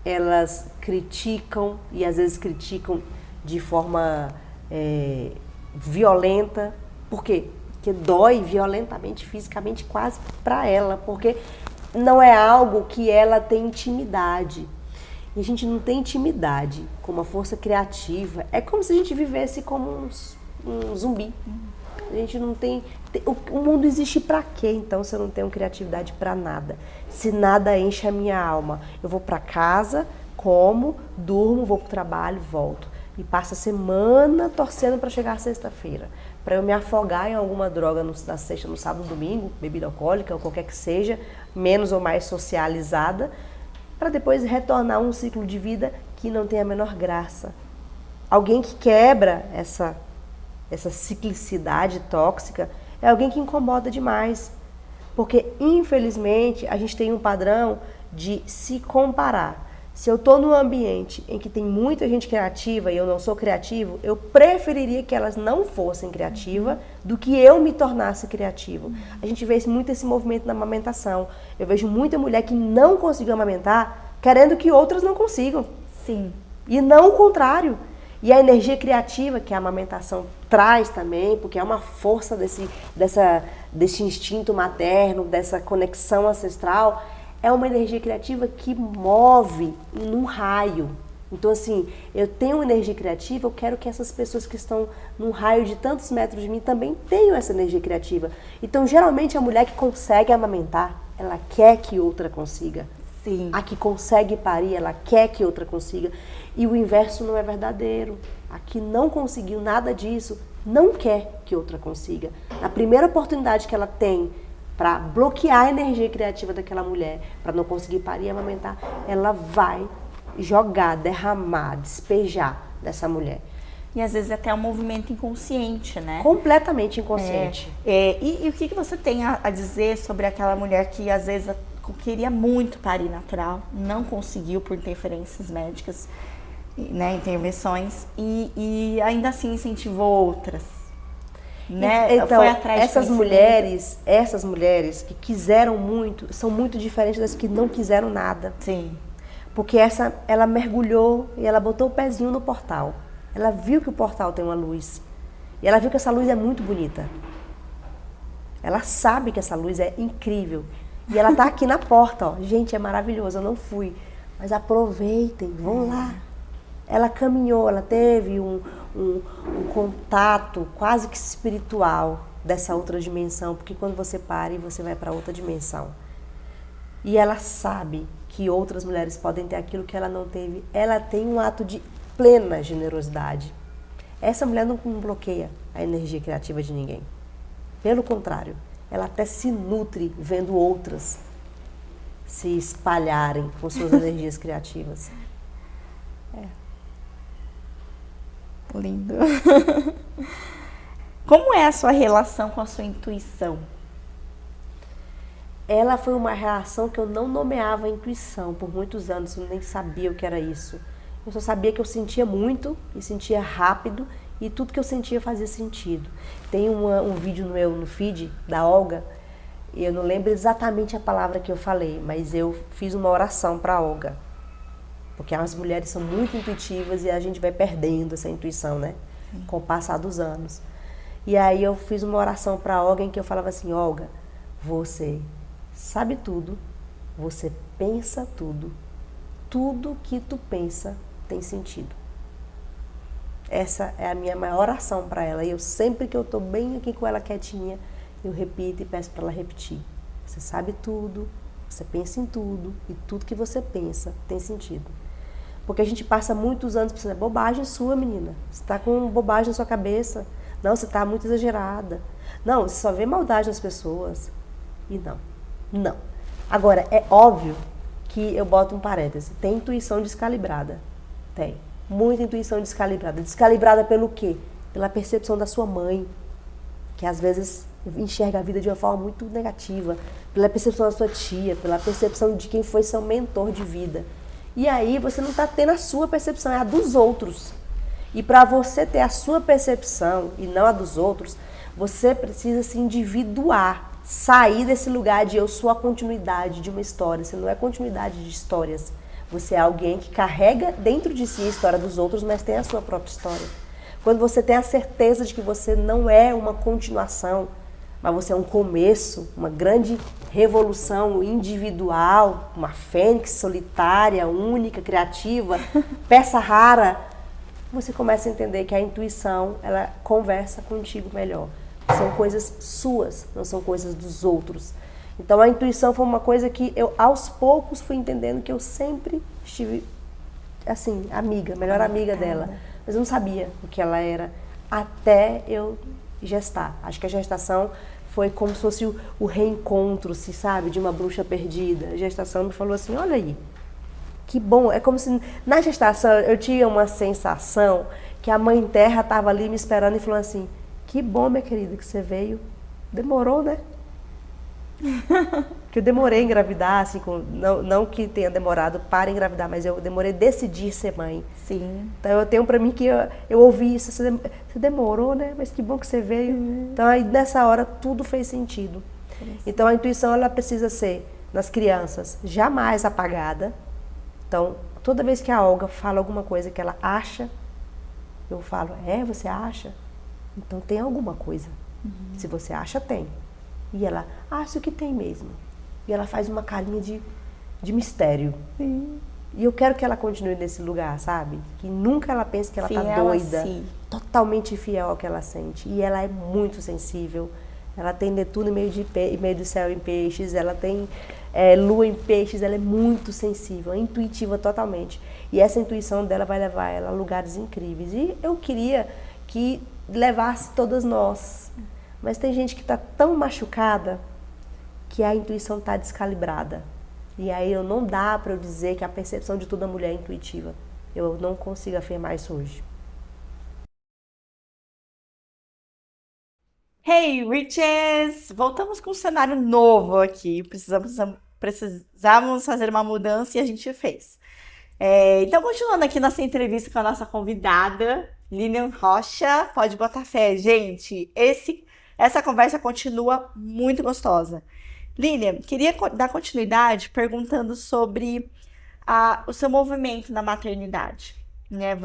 [SPEAKER 3] elas criticam, e às vezes criticam de forma violenta. Por quê? Porque dói violentamente, fisicamente, quase para ela, porque não é algo que ela tem intimidade. E a gente não tem intimidade com uma força criativa. É como se a gente vivesse como um zumbi. A gente não tem... O mundo existe para quê, então, se eu não tenho criatividade para nada? Se nada enche a minha alma. Eu vou para casa, como, durmo, vou para o trabalho, volto. E passo a semana torcendo para chegar sexta-feira. Para eu me afogar em alguma droga na sexta, no sábado, no domingo, bebida alcoólica ou qualquer que seja, menos ou mais socializada, para depois retornar a um ciclo de vida que não tem a menor graça. Alguém que quebra essa ciclicidade tóxica é alguém que incomoda demais. Porque, infelizmente, a gente tem um padrão de se comparar. Se eu estou num ambiente em que tem muita gente criativa e eu não sou criativo, eu preferiria que elas não fossem criativas do que eu me tornasse criativo. A gente vê muito esse movimento na amamentação. Eu vejo muita mulher que não conseguiu amamentar querendo que outras não consigam.
[SPEAKER 2] Sim.
[SPEAKER 3] E não o contrário. E a energia criativa que a amamentação traz também, porque é uma força desse instinto materno, dessa conexão ancestral, é uma energia criativa que move num raio. Então, assim, eu tenho uma energia criativa, eu quero que essas pessoas que estão num raio de tantos metros de mim também tenham essa energia criativa. Então, geralmente, a mulher que consegue amamentar, ela quer que outra consiga.
[SPEAKER 2] Sim.
[SPEAKER 3] A que consegue parir, ela quer que outra consiga. E o inverso não é verdadeiro. A que não conseguiu nada disso, não quer que outra consiga. Na primeira oportunidade que ela tem para bloquear a energia criativa daquela mulher, para não conseguir parir e amamentar, ela vai jogar, derramar, despejar dessa mulher.
[SPEAKER 2] E às vezes até um movimento inconsciente, né?
[SPEAKER 3] Completamente inconsciente.
[SPEAKER 2] E o que você tem a dizer sobre aquela mulher que às vezes queria muito parir natural, não conseguiu por interferências médicas, né, intervenções, e ainda assim incentivou outras? Né?
[SPEAKER 3] Então,
[SPEAKER 2] foi atrás
[SPEAKER 3] essas mulheres que quiseram muito, são muito diferentes das que não quiseram nada.
[SPEAKER 2] Sim.
[SPEAKER 3] Porque ela mergulhou e ela botou o pezinho no portal. Ela viu que o portal tem uma luz. E ela viu que essa luz é muito bonita. Ela sabe que essa luz é incrível. E ela tá aqui na porta, ó. Gente, é maravilhoso, eu não fui. Mas aproveitem, vão lá. Ela caminhou, ela teve um contato quase que espiritual dessa outra dimensão, porque quando você para e você vai para outra dimensão. E ela sabe que outras mulheres podem ter aquilo que ela não teve. Ela tem um ato de plena generosidade. Essa mulher não bloqueia a energia criativa de ninguém. Pelo contrário, ela até se nutre vendo outras se espalharem com suas energias criativas.
[SPEAKER 2] Lindo. Como é a sua relação com a sua intuição?
[SPEAKER 3] Ela foi uma relação que eu não nomeava intuição. Por muitos anos eu nem sabia o que era isso. Eu só sabia que eu sentia muito e sentia rápido e tudo que eu sentia fazia sentido. Tem um vídeo no feed da Olga, e eu não lembro exatamente a palavra que eu falei, mas eu fiz uma oração para a Olga. Porque as mulheres são muito intuitivas e a gente vai perdendo essa intuição, né? Com o passar dos anos. E aí eu fiz uma oração para a Olga em que eu falava assim: Olga, você sabe tudo, você pensa tudo, tudo que tu pensa tem sentido. Essa é a minha maior oração para ela. E eu sempre que eu estou bem aqui com ela quietinha, eu repito e peço para ela repetir. Você sabe tudo, você pensa em tudo e tudo que você pensa tem sentido. Porque a gente passa muitos anos pensando: é bobagem sua, menina. Você está com bobagem na sua cabeça. Não, você está muito exagerada. Não, você só vê maldade nas pessoas. E não. Agora, é óbvio que eu boto um parêntese. Tem intuição descalibrada. Tem. Muita intuição descalibrada. Descalibrada pelo quê? Pela percepção da sua mãe, que às vezes enxerga a vida de uma forma muito negativa. Pela percepção da sua tia, pela percepção de quem foi seu mentor de vida. E aí você não está tendo a sua percepção, é a dos outros. E para você ter a sua percepção e não a dos outros, você precisa se individuar, sair desse lugar de eu sou a continuidade de uma história. Você não é continuidade de histórias. Você é alguém que carrega dentro de si a história dos outros, mas tem a sua própria história. Quando você tem a certeza de que você não é uma continuação, mas você é um começo, uma grande revolução individual, uma fênix solitária, única, criativa, peça rara, você começa a entender que a intuição, ela conversa contigo melhor. São coisas suas, não são coisas dos outros. Então a intuição foi uma coisa que eu aos poucos fui entendendo que eu sempre estive assim, amiga, melhor amiga dela. Mas eu não sabia o que ela era até eu gestar. Acho que a gestação foi como se fosse o reencontro, se sabe, de uma bruxa perdida. A gestação me falou assim: olha aí, que bom. É como se na gestação eu tinha uma sensação que a Mãe Terra estava ali me esperando e falou assim: que bom, minha querida, que você veio. Demorou, né? Que eu demorei a engravidar, assim, não que tenha demorado para engravidar, mas eu demorei a decidir ser mãe.
[SPEAKER 2] Sim.
[SPEAKER 3] Então eu tenho pra mim que eu ouvi isso: você demorou, né? Mas que bom que você veio. Então aí nessa hora tudo fez sentido. Então a intuição, ela precisa ser, nas crianças, jamais apagada. Então toda vez que a Olga fala alguma coisa que ela acha, eu falo: você acha? Então tem alguma coisa. Se você acha, tem. E ela acha que tem mesmo. E ela faz uma carinha de mistério.
[SPEAKER 2] Sim.
[SPEAKER 3] E eu quero que ela continue nesse lugar, sabe? Que nunca ela pense que ela
[SPEAKER 2] Fiel
[SPEAKER 3] tá doida.
[SPEAKER 2] a si.
[SPEAKER 3] Totalmente fiel ao que ela sente. E ela é muito sensível. Ela tem Netuno em meio do céu em peixes. Ela tem lua em peixes. Ela é muito sensível, é intuitiva totalmente. E essa intuição dela vai levar ela a lugares incríveis. E eu queria que levasse todas nós. Mas tem gente que está tão machucada que a intuição está descalibrada. E aí não dá para eu dizer que a percepção de toda mulher é intuitiva. Eu não consigo afirmar isso hoje.
[SPEAKER 2] Hey, Witches! Voltamos com um cenário novo aqui. Precisávamos fazer uma mudança e a gente fez. Então, continuando aqui nossa entrevista com a nossa convidada, Lilian Rocha. Pode botar fé, gente. Essa conversa continua muito gostosa. Lilian, queria dar continuidade perguntando sobre o seu movimento na maternidade, né?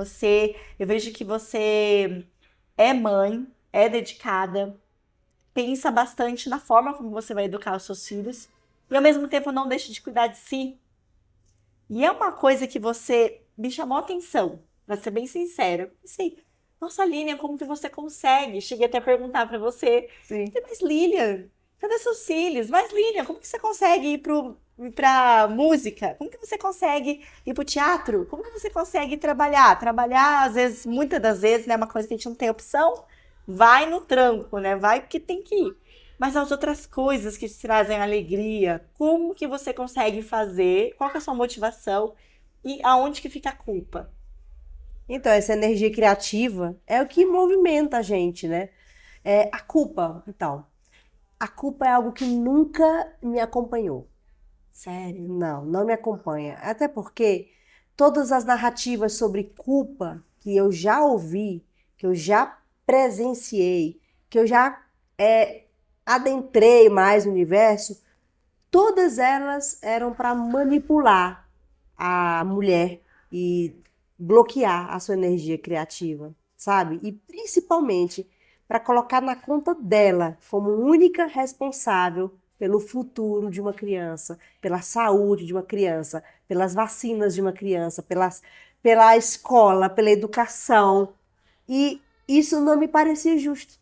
[SPEAKER 2] Eu vejo que você é mãe, é dedicada, pensa bastante na forma como você vai educar os seus filhos e ao mesmo tempo não deixa de cuidar de si. E é uma coisa que você me chamou a atenção, pra ser bem sincera. Eu pensei: nossa, Lilian, como que você consegue? Cheguei até a perguntar pra você.
[SPEAKER 3] Sim.
[SPEAKER 2] Mas Lilian, cadê seus filhos? Mas Lilian, como que você consegue ir ir para música? Como que você consegue ir para o teatro? Como que você consegue trabalhar? Trabalhar, às vezes, muitas das vezes, né, é uma coisa que a gente não tem opção, vai no tranco, né? Vai porque tem que ir. Mas as outras coisas que te trazem alegria, como que você consegue fazer? Qual que é a sua motivação? E aonde que fica a culpa?
[SPEAKER 3] Então, essa energia criativa é o que movimenta a gente, né? A culpa, então. A culpa é algo que nunca me acompanhou.
[SPEAKER 2] Sério?
[SPEAKER 3] Não, não me acompanha. Até porque todas as narrativas sobre culpa que eu já ouvi, que eu já presenciei, que eu já adentrei mais no universo, todas elas eram para manipular a mulher e bloquear a sua energia criativa, sabe? E principalmente para colocar na conta dela como única responsável pelo futuro de uma criança, pela saúde de uma criança, pelas vacinas de uma criança, pela escola, pela educação. E isso não me parecia justo.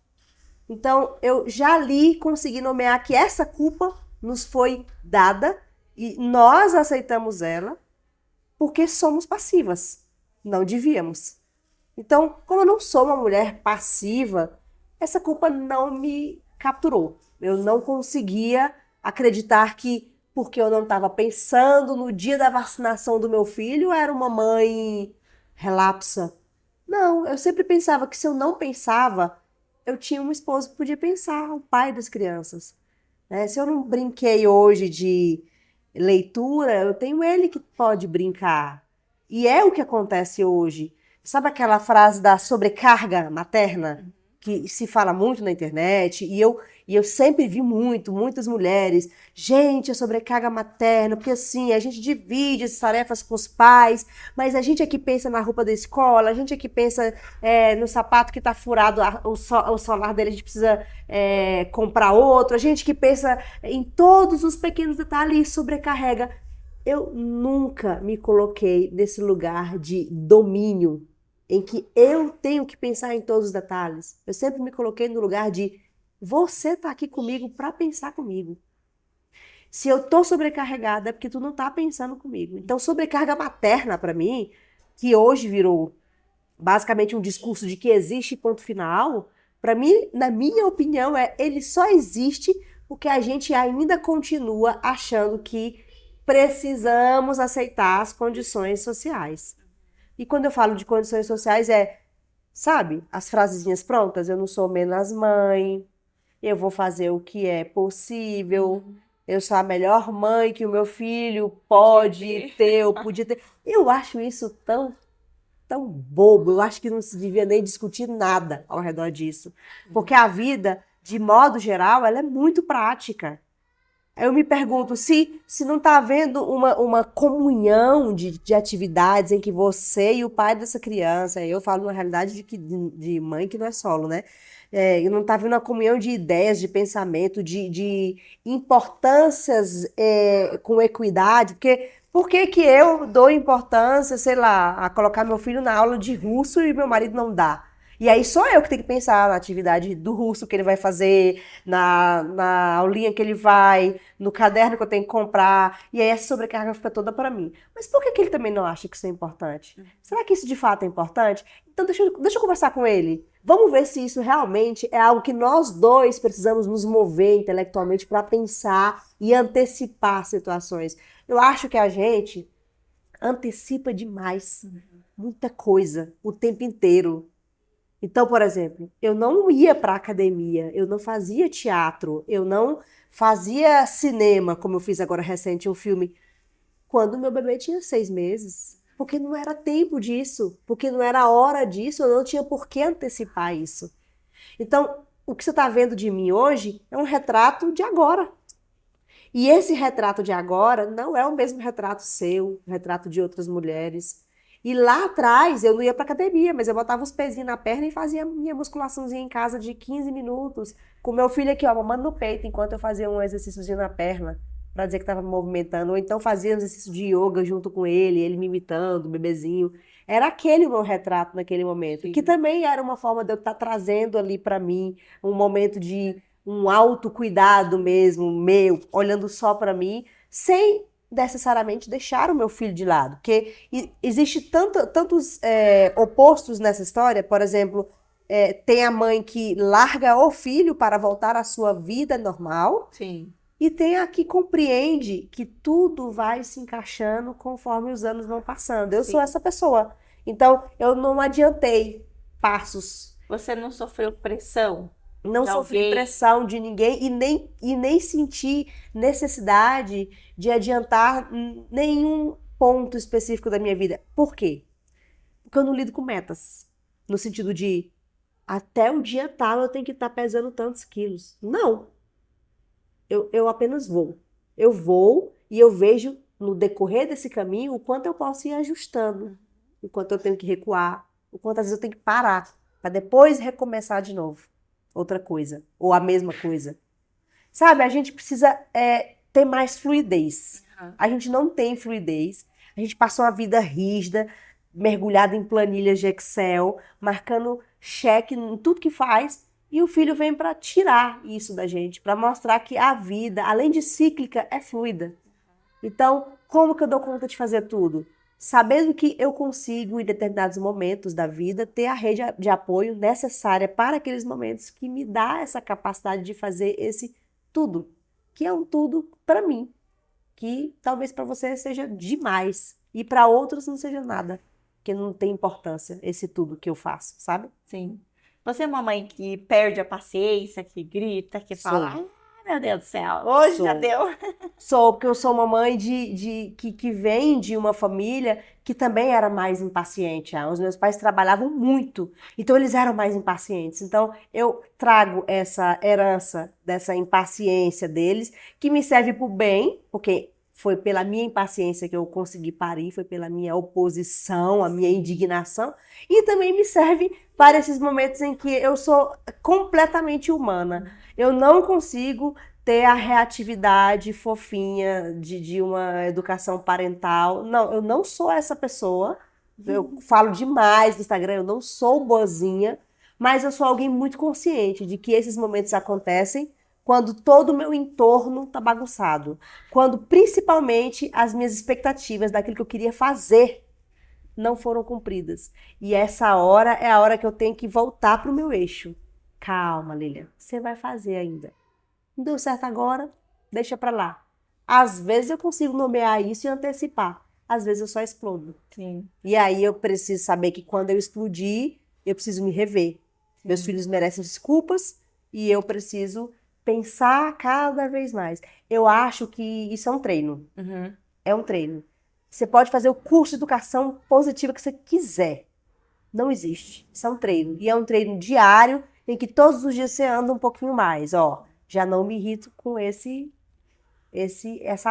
[SPEAKER 3] Então, eu já ali consegui nomear que essa culpa nos foi dada e nós aceitamos ela porque somos passivas. Não devíamos. Então, como eu não sou uma mulher passiva, essa culpa não me capturou. Eu não conseguia acreditar que, porque eu não estava pensando no dia da vacinação do meu filho, eu era uma mãe relapsa. Não, eu sempre pensava que se eu não pensava, eu tinha um esposo que podia pensar, o pai das crianças. Né? Se eu não brinquei hoje de leitura, eu tenho ele que pode brincar. E é o que acontece hoje. Sabe aquela frase da sobrecarga materna? Que se fala muito na internet, e eu sempre vi muitas mulheres, gente, a sobrecarga materna, porque assim, a gente divide as tarefas com os pais, mas a gente é que pensa na roupa da escola, a gente é que pensa no sapato que tá furado, o solar dele, a gente precisa comprar outro, a gente que pensa em todos os pequenos detalhes e sobrecarrega. Eu nunca me coloquei nesse lugar de domínio em que eu tenho que pensar em todos os detalhes. Eu sempre me coloquei no lugar de você tá aqui comigo para pensar comigo. Se eu tô sobrecarregada é porque tu não tá pensando comigo. Então, sobrecarga materna para mim, que hoje virou basicamente um discurso de que existe ponto final, para mim, na minha opinião, ele só existe porque a gente ainda continua achando que precisamos aceitar as condições sociais. E quando eu falo de condições sociais sabe, as frasezinhas prontas, eu não sou menos mãe, eu vou fazer o que é possível, eu sou a melhor mãe que o meu filho pode ter, ou podia ter. Eu acho isso tão bobo, eu acho que não se devia nem discutir nada ao redor disso. Porque a vida, de modo geral, ela é muito prática. Eu me pergunto se não está havendo uma comunhão de atividades em que você e o pai dessa criança, eu falo na realidade de mãe que não é solo, né? E não está havendo uma comunhão de ideias, de pensamento, de importâncias com equidade, porque por que que eu dou importância, sei lá, a colocar meu filho na aula de russo e meu marido não dá? E aí sou eu que tenho que pensar na atividade do russo que ele vai fazer, na aulinha que ele vai, no caderno que eu tenho que comprar, e aí essa sobrecarga fica toda para mim. Mas por que que ele também não acha que isso é importante? Será que isso de fato é importante? Então deixa eu conversar com ele. Vamos ver se isso realmente é algo que nós dois precisamos nos mover intelectualmente para pensar e antecipar situações. Eu acho que a gente antecipa demais muita coisa o tempo inteiro. Então, por exemplo, eu não ia para a academia, eu não fazia teatro, eu não fazia cinema, como eu fiz agora recente um filme, quando meu bebê tinha 6 meses. Porque não era tempo disso, porque não era hora disso, eu não tinha por que antecipar isso. Então, o que você está vendo de mim hoje é um retrato de agora. E esse retrato de agora não é o mesmo retrato seu, o retrato de outras mulheres. E lá atrás eu não ia para academia, mas eu botava os pezinhos na perna e fazia minha musculaçãozinha em casa de 15 minutos, com meu filho aqui, ó, mamando no peito, enquanto eu fazia um exercíciozinho na perna, para dizer que estava me movimentando, ou então fazia um exercício de yoga junto com ele me imitando, o bebezinho. Era aquele o meu retrato naquele momento, Sim. que também era uma forma de eu estar trazendo ali para mim um momento de um autocuidado mesmo, meu, olhando só para mim, sem necessariamente deixar o meu filho de lado. Porque existe tantos opostos nessa história. Por exemplo, tem a mãe que larga o filho para voltar à sua vida normal.
[SPEAKER 2] Sim.
[SPEAKER 3] E tem a que compreende que tudo vai se encaixando conforme os anos vão passando. Eu sou essa pessoa. Então, eu não adiantei passos.
[SPEAKER 2] Você não sofreu pressão?
[SPEAKER 3] Não sofri pressão de ninguém e nem senti necessidade de adiantar nenhum ponto específico da minha vida. Por quê? Porque eu não lido com metas. No sentido de, até o dia tal eu tenho que estar pesando tantos quilos. Não. Eu apenas vou. Eu vou e eu vejo no decorrer desse caminho o quanto eu posso ir ajustando, o quanto eu tenho que recuar, o quanto às vezes eu tenho que parar, para depois recomeçar de novo. Outra coisa, ou a mesma coisa. Sabe, a gente precisa ter mais fluidez. A gente não tem fluidez. A gente passou uma vida rígida, mergulhada em planilhas de Excel, marcando cheque em tudo que faz. E o filho vem para tirar isso da gente, para mostrar que a vida, além de cíclica, é fluida. Então, como que eu dou conta de fazer tudo? Sabendo que eu consigo, em determinados momentos da vida, ter a rede de apoio necessária para aqueles momentos que me dá essa capacidade de fazer esse tudo, que é um tudo para mim, que talvez para você seja demais e para outros não seja nada, que não tem importância esse tudo que eu faço, sabe?
[SPEAKER 2] Sim. Você é uma mãe que perde a paciência, que grita, que fala, ai, meu Deus do céu, hoje já deu.
[SPEAKER 3] Sou, porque eu sou uma mãe que vem de uma família que também era mais impaciente. Os meus pais trabalhavam muito, então eles eram mais impacientes. Então eu trago essa herança dessa impaciência deles, que me serve para o bem, porque foi pela minha impaciência que eu consegui parir, foi pela minha oposição, a minha indignação, e também me serve para esses momentos em que eu sou completamente humana. Eu não consigo ter a reatividade fofinha de uma educação parental. Não, eu não sou essa pessoa. Eu falo demais no Instagram, eu não sou boazinha, mas eu sou alguém muito consciente de que esses momentos acontecem quando todo o meu entorno está bagunçado. Quando, principalmente, as minhas expectativas daquilo que eu queria fazer não foram cumpridas. E essa hora é a hora que eu tenho que voltar para o meu eixo. Calma, Lilian, você vai fazer ainda. Não deu certo agora? Deixa para lá. Às vezes eu consigo nomear isso e antecipar. Às vezes eu só explodo.
[SPEAKER 2] Sim.
[SPEAKER 3] E aí eu preciso saber que quando eu explodir, eu preciso me rever. Sim. Meus filhos merecem desculpas e eu preciso pensar cada vez mais. Eu acho que isso é um treino.
[SPEAKER 2] Uhum.
[SPEAKER 3] É um treino. Você pode fazer o curso de educação positiva que você essa não existe. Isso é um treino. E é um treino diário em que todos os dias você anda um pouquinho mais. Ó, já não me irrito com essa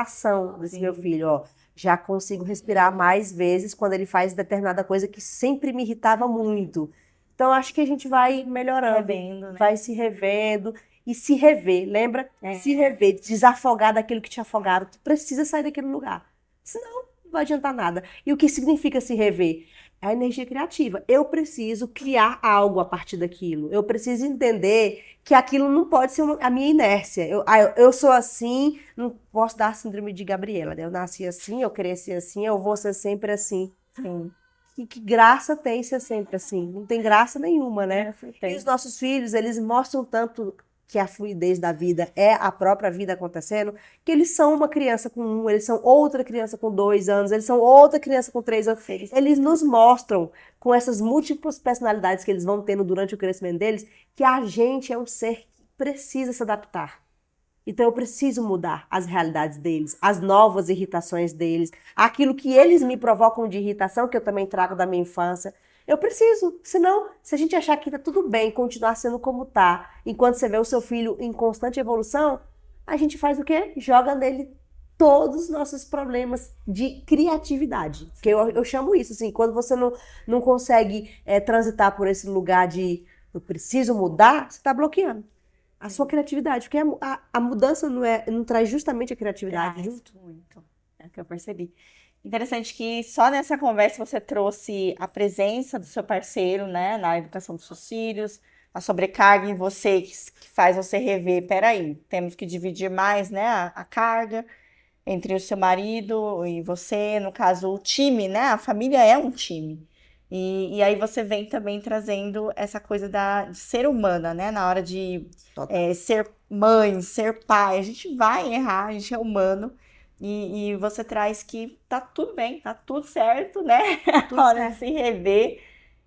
[SPEAKER 3] ação desse meu filho. Ó, já consigo respirar mais vezes quando ele faz determinada coisa que sempre me irritava muito. Então, acho que a gente vai melhorando.
[SPEAKER 2] Revendo, né?
[SPEAKER 3] Vai se revendo. E se rever, lembra? Se rever, desafogar daquilo que te afogaram. Tu precisa sair daquele lugar. Senão, não vai adiantar nada. E o que significa se rever? É a energia criativa. Eu preciso criar algo a partir daquilo. Eu preciso entender que aquilo não pode ser a minha inércia. Eu sou assim, não posso dar a síndrome de Gabriela. Né? Eu nasci assim, eu cresci assim, eu vou ser sempre assim.
[SPEAKER 2] Sim.
[SPEAKER 3] E que graça tem ser sempre assim? Não tem graça nenhuma, né? E os nossos filhos, eles mostram tanto que a fluidez da vida é a própria vida acontecendo, que eles são uma criança com 1, eles são outra criança com 2 anos, eles são outra criança com 3 anos. Eles nos mostram, com essas múltiplas personalidades que eles vão tendo durante o crescimento deles, que a gente é um ser que precisa se adaptar. Então eu preciso mudar as realidades deles, as novas irritações deles, aquilo que eles me provocam de irritação, que eu também trago da minha infância. Eu preciso, senão, se a gente achar que tá tudo bem, continuar sendo como tá, enquanto você vê o seu filho em constante evolução, a gente faz o quê? Joga nele todos os nossos problemas de criatividade. Que eu chamo isso, assim, quando você não consegue transitar por esse lugar de eu preciso mudar, você tá bloqueando a sua criatividade, porque a mudança não traz justamente a criatividade junto.
[SPEAKER 2] Muito, é o que eu percebi. Interessante que só nessa conversa você trouxe a presença do seu parceiro, né, na educação dos seus filhos, a sobrecarga em você que faz você rever, peraí, temos que dividir mais, né, a carga. entre o seu marido e você, no caso, o time, né? A família é um time. E aí você vem também trazendo essa coisa de ser humana, né? Na hora de
[SPEAKER 3] Total.
[SPEAKER 2] ser mãe, ser pai, a gente vai errar, a gente é humano. E você traz que tá tudo bem, tá tudo certo, né?
[SPEAKER 3] Tudo
[SPEAKER 2] A hora de
[SPEAKER 3] certo.
[SPEAKER 2] se rever.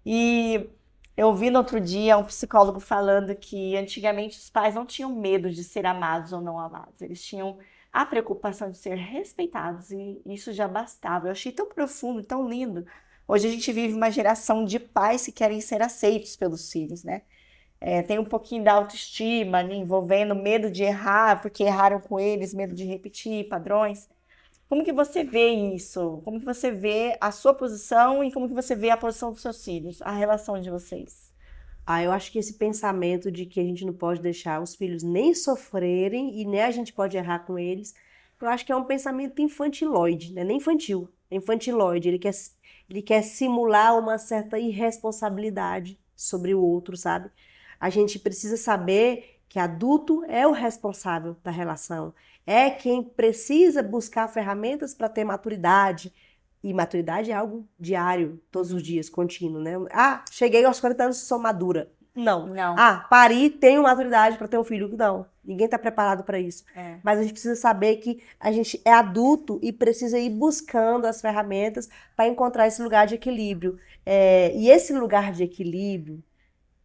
[SPEAKER 2] E eu ouvi no outro dia um psicólogo falando que antigamente os pais não tinham medo de ser amados ou não amados, eles tinham a preocupação de ser respeitados e isso já bastava. Eu achei tão profundo, tão lindo. Hoje a gente vive uma geração de pais que querem ser aceitos pelos filhos, né? Tem um pouquinho da autoestima, né, envolvendo medo de errar, porque erraram com eles, medo de repetir padrões. Como que você vê isso? Como que você vê a sua posição e como que você vê a posição dos seus filhos, a relação de vocês?
[SPEAKER 3] Eu acho que esse pensamento de que a gente não pode deixar os filhos nem sofrerem e nem a gente pode errar com eles, eu acho que é um pensamento infantiloide, né? Nem infantil, é infantiloide. Ele quer simular uma certa irresponsabilidade sobre o outro, sabe? A gente precisa saber que adulto é o responsável da relação, é quem precisa buscar ferramentas para ter maturidade. E maturidade é algo diário, todos os dias, contínuo, né? Cheguei aos 40 anos, sou madura. Não.
[SPEAKER 2] Não.
[SPEAKER 3] Pari, tenho maturidade para ter um filho. Não, ninguém está preparado para isso.
[SPEAKER 2] É.
[SPEAKER 3] Mas a gente precisa saber que a gente é adulto e precisa ir buscando as ferramentas para encontrar esse lugar de equilíbrio. E esse lugar de equilíbrio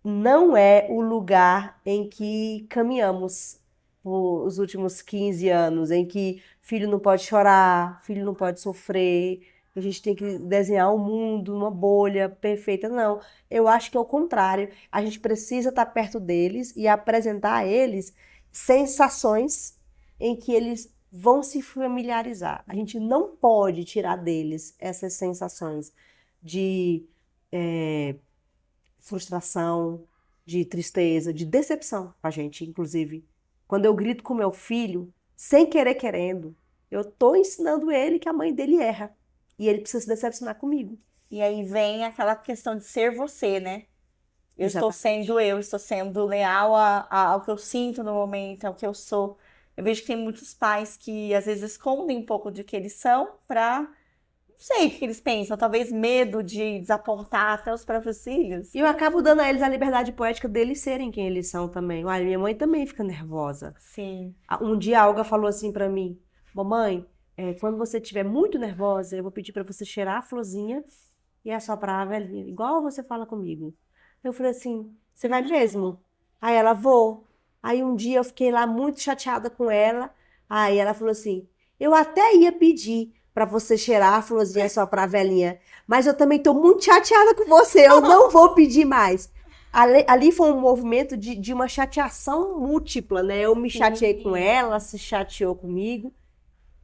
[SPEAKER 3] não é o lugar em que caminhamos os últimos 15 anos, em que filho não pode chorar, filho não pode sofrer, a gente tem que desenhar um mundo, uma bolha perfeita. Não, eu acho que é o contrário. A gente precisa estar perto deles e apresentar a eles sensações em que eles vão se familiarizar. A gente não pode tirar deles essas sensações de frustração, de tristeza, de decepção com a gente, inclusive. Quando eu grito com meu filho, sem querer querendo, eu estou ensinando ele que a mãe dele erra. E ele precisa se decepcionar comigo.
[SPEAKER 2] E aí vem aquela questão de ser você, né? Eu estou sendo leal ao que eu sinto no momento, ao que eu sou. Eu vejo que tem muitos pais que às vezes escondem um pouco de que eles são pra, não sei o que eles pensam, talvez medo de desapontar até os próprios filhos.
[SPEAKER 3] E eu acabo dando a eles a liberdade poética deles serem quem eles são também. Olha, minha mãe também fica nervosa.
[SPEAKER 2] Sim.
[SPEAKER 3] Um dia a Olga falou assim pra mim: mamãe, quando você estiver muito nervosa, eu vou pedir pra você cheirar a florzinha e assoprar a velhinha, igual você fala comigo. Eu falei assim: você vai mesmo? Aí ela: vou. Aí um dia eu fiquei lá muito chateada com ela. Aí ela falou assim: eu até ia pedir pra você cheirar a florzinha e assoprar a velhinha, mas eu também tô muito chateada com você, eu não vou pedir mais. Ali foi um movimento de uma chateação múltipla, né? Eu me chateei com ela se chateou comigo.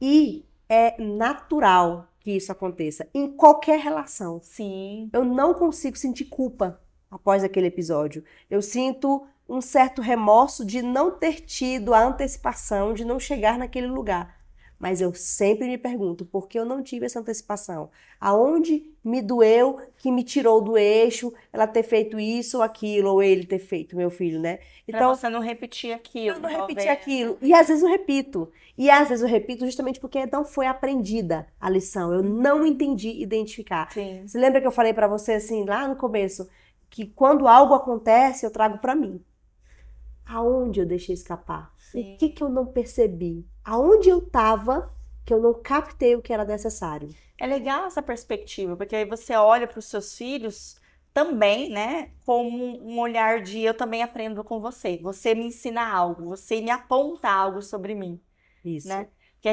[SPEAKER 3] E é natural que isso aconteça em qualquer relação.
[SPEAKER 2] Sim.
[SPEAKER 3] Eu não consigo sentir culpa após aquele episódio. Eu sinto um certo remorso de não ter tido a antecipação, de não chegar naquele lugar. Mas eu sempre me pergunto, por que eu não tive essa antecipação? Aonde me doeu, que me tirou do eixo, ela ter feito isso ou aquilo, ou ele ter feito, meu filho, né?
[SPEAKER 2] Pra você não repetir aquilo.
[SPEAKER 3] Eu não repeti
[SPEAKER 2] talvez.
[SPEAKER 3] aquilo. E às vezes eu repito. E às vezes eu repito justamente porque não foi aprendida a lição. Eu não entendi identificar.
[SPEAKER 2] Sim.
[SPEAKER 3] Você lembra que eu falei pra você assim, lá no começo, que quando algo acontece, eu trago pra mim. Aonde eu deixei escapar?
[SPEAKER 2] Sim.
[SPEAKER 3] O que eu não percebi? Aonde eu tava que eu não captei o que era necessário?
[SPEAKER 2] É legal essa perspectiva, porque aí você olha para os seus filhos também, né, como um olhar de eu também aprendo com você. Você me ensina algo, você me aponta algo sobre mim,
[SPEAKER 3] Isso.
[SPEAKER 2] né? Que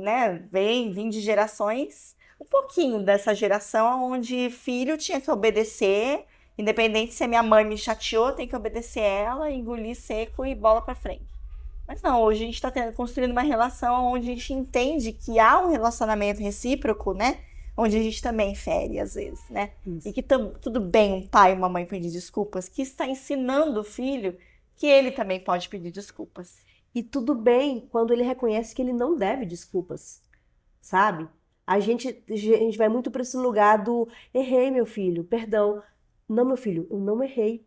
[SPEAKER 2] né, vim de gerações, um pouquinho dessa geração onde filho tinha que obedecer, independente se a minha mãe me chateou, tem que obedecer ela, engolir seco e bola para frente. Mas não, hoje a gente está construindo uma relação onde a gente entende que há um relacionamento recíproco, né? Onde a gente também fere, às vezes, né?
[SPEAKER 3] Isso.
[SPEAKER 2] E que tudo bem um pai e uma mãe pedir desculpas, que está ensinando o filho que ele também pode pedir desculpas.
[SPEAKER 3] E tudo bem quando ele reconhece que ele não deve desculpas, sabe? A gente vai muito para esse lugar do errei, meu filho, perdão. Não, meu filho, eu não errei.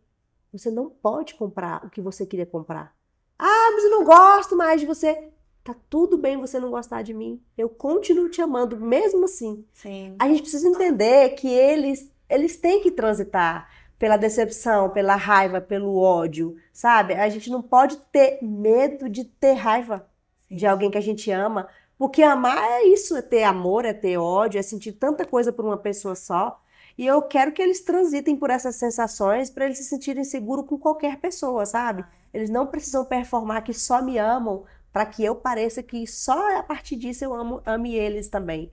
[SPEAKER 3] Você não pode comprar o que você queria comprar. Mas eu não gosto mais de você. Tá tudo bem você não gostar de mim. Eu continuo te amando, mesmo assim.
[SPEAKER 2] Sim.
[SPEAKER 3] A gente precisa entender que eles têm que transitar pela decepção, pela raiva, pelo ódio, sabe? A gente não pode ter medo de ter raiva de alguém que a gente ama, porque amar é isso, é ter amor, é ter ódio, é sentir tanta coisa por uma pessoa só. E eu quero que eles transitem por essas sensações para eles se sentirem seguros com qualquer pessoa, sabe? Eles não precisam performar que só me amam para que eu pareça que só a partir disso eu ame eles também.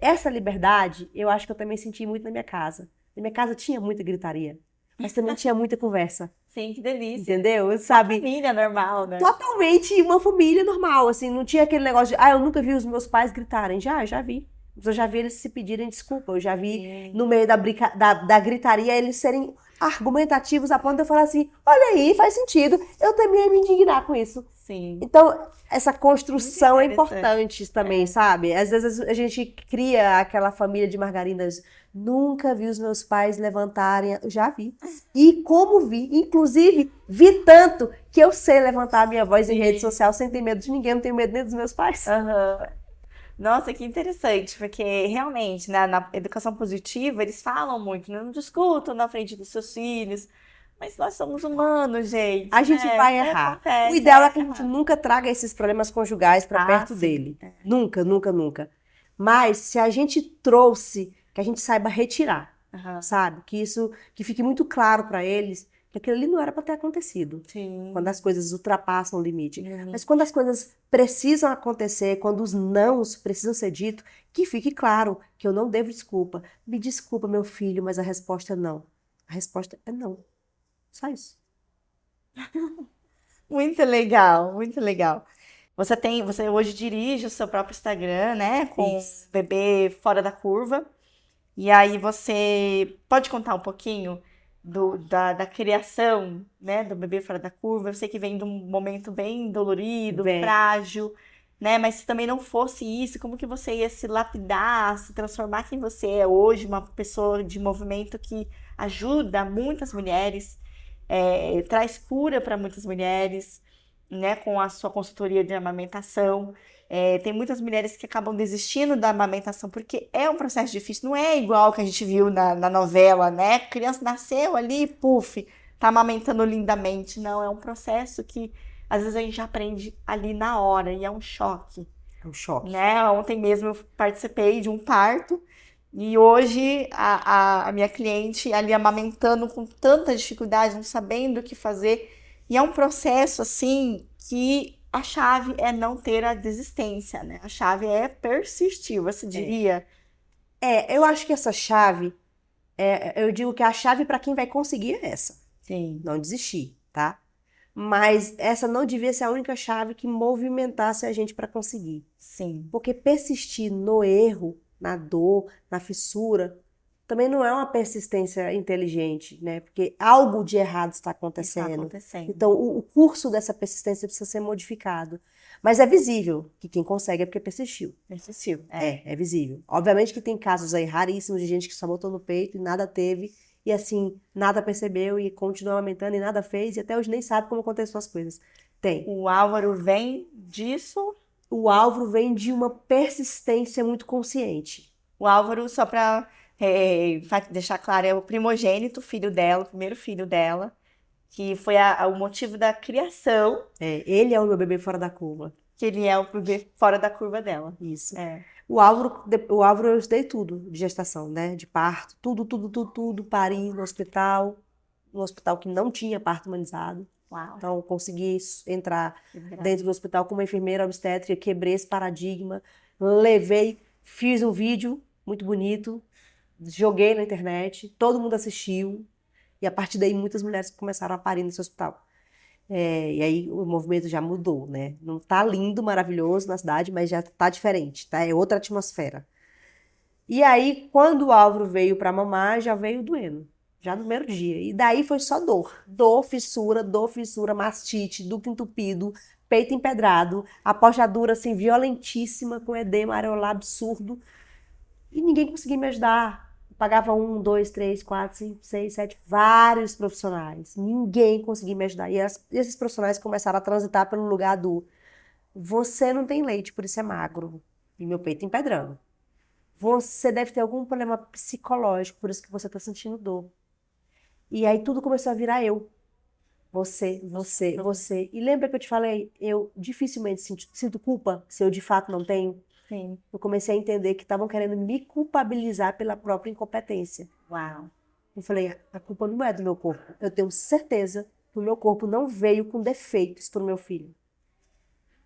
[SPEAKER 3] Essa liberdade, eu acho que eu também senti muito na minha casa. Na minha casa tinha muita gritaria, mas também tinha muita conversa.
[SPEAKER 2] Sim, que delícia.
[SPEAKER 3] Entendeu? Sabe?
[SPEAKER 2] Família normal, né?
[SPEAKER 3] Totalmente uma família normal, assim, não tinha aquele negócio de, eu nunca vi os meus pais gritarem. Já vi. Eu já vi eles se pedirem desculpa, eu já vi no meio da gritaria eles serem argumentativos a ponto de eu falar assim, olha aí, faz sentido, eu também ia me indignar com isso.
[SPEAKER 2] Sim.
[SPEAKER 3] Então, essa construção é importante também, sabe? Às vezes a gente cria aquela família de margarinas. Nunca vi os meus pais levantarem. Já vi. E como vi. Inclusive, vi tanto que eu sei levantar a minha voz em rede social sem ter medo de ninguém. Não tenho medo nem dos meus pais.
[SPEAKER 2] Nossa, que interessante, porque realmente, né, na educação positiva, eles falam muito, né? Não discutam na frente dos seus filhos. Mas nós somos humanos, gente.
[SPEAKER 3] A gente vai errar.
[SPEAKER 2] Acontece,
[SPEAKER 3] o ideal é que a gente nunca traga esses problemas conjugais para perto
[SPEAKER 2] sim.
[SPEAKER 3] dele. Nunca, nunca, nunca. Mas se a gente trouxe, que a gente saiba retirar, sabe? Que fique muito claro para eles que aquilo ali não era para ter acontecido.
[SPEAKER 2] Sim.
[SPEAKER 3] Quando as coisas ultrapassam o limite. Mas quando as coisas precisam acontecer, quando os nãos precisam ser ditos, que fique claro que eu não devo desculpa. Me desculpa, meu filho, mas a resposta é não. A resposta é não. Só isso.
[SPEAKER 2] Muito legal, muito legal. Você hoje dirige o seu próprio Instagram, né? Com o Bebê Fora da Curva. E aí você pode contar um pouquinho da criação, né, do Bebê Fora da Curva? Eu sei que vem de um momento bem dolorido, frágil, né? Mas se também não fosse isso, como que você ia se lapidar, se transformar quem você é hoje, uma pessoa de movimento que ajuda muitas mulheres, traz cura para muitas mulheres, né, com a sua consultoria de amamentação. Tem muitas mulheres que acabam desistindo da amamentação porque é um processo difícil, não é igual que a gente viu na novela, né? A criança nasceu ali, puf, tá amamentando lindamente. Não, é um processo que às vezes a gente aprende ali na hora e é um choque.
[SPEAKER 3] É um choque.
[SPEAKER 2] Né? Ontem mesmo eu participei de um parto e hoje a minha cliente ali amamentando com tanta dificuldade, não sabendo o que fazer. E é um processo assim que a chave é não ter a desistência, né? A chave é persistir, você diria?
[SPEAKER 3] Eu acho que essa chave, eu digo que a chave para quem vai conseguir é essa.
[SPEAKER 2] Sim.
[SPEAKER 3] Não desistir, tá? Mas essa não devia ser a única chave que movimentasse a gente para conseguir.
[SPEAKER 2] Sim.
[SPEAKER 3] Porque persistir no erro, na dor, na fissura, também não é uma persistência inteligente, né? Porque algo de errado está acontecendo. Então, o curso dessa persistência precisa ser modificado. Mas é visível que quem consegue é porque persistiu.
[SPEAKER 2] Persistiu.
[SPEAKER 3] É visível. Obviamente que tem casos aí raríssimos de gente que só botou no peito e nada teve. E assim, nada percebeu e continuou aumentando e nada fez. E até hoje nem sabe como aconteceu as coisas. Tem.
[SPEAKER 2] O Álvaro vem disso?
[SPEAKER 3] O Álvaro vem de uma persistência muito consciente.
[SPEAKER 2] O Álvaro, só para deixar claro, é o primogênito, filho dela, o primeiro filho dela, que foi o motivo da criação.
[SPEAKER 3] Ele é o meu bebê fora da curva.
[SPEAKER 2] Que ele é o bebê fora da curva dela.
[SPEAKER 3] Isso. O Álvaro eu estudei tudo de gestação, né? De parto, tudo, pari no hospital que não tinha parto humanizado.
[SPEAKER 2] Uau.
[SPEAKER 3] Então, eu consegui entrar dentro do hospital com uma enfermeira obstétrica, quebrei esse paradigma, fiz um vídeo muito bonito, joguei na internet, todo mundo assistiu, e a partir daí muitas mulheres começaram a parir nesse hospital. E aí o movimento já mudou, né? Não tá lindo, maravilhoso na cidade, mas já tá diferente, tá? É outra atmosfera. E aí, quando o Álvaro veio para mamar, já veio doendo. Já no primeiro dia. E daí foi só dor. Dor, fissura, mastite, ducto entupido, peito empedrado, a pochadura assim, violentíssima, com edema areolar absurdo. E ninguém conseguia me ajudar. Eu pagava 1, 2, 3, 4, 5, 6, 7, vários profissionais. Ninguém conseguia me ajudar. E esses profissionais começaram a transitar pelo lugar do você não tem leite, por isso é magro. E meu peito empedrando. Você deve ter algum problema psicológico, por isso que você tá sentindo dor. E aí tudo começou a virar eu. Você. E lembra que eu te falei, eu dificilmente sinto culpa se eu de fato não tenho?
[SPEAKER 2] Sim.
[SPEAKER 3] Eu comecei a entender que estavam querendo me culpabilizar pela própria incompetência.
[SPEAKER 2] Uau.
[SPEAKER 3] Eu falei, a culpa não é do meu corpo. Eu tenho certeza que o meu corpo não veio com defeitos para o meu filho.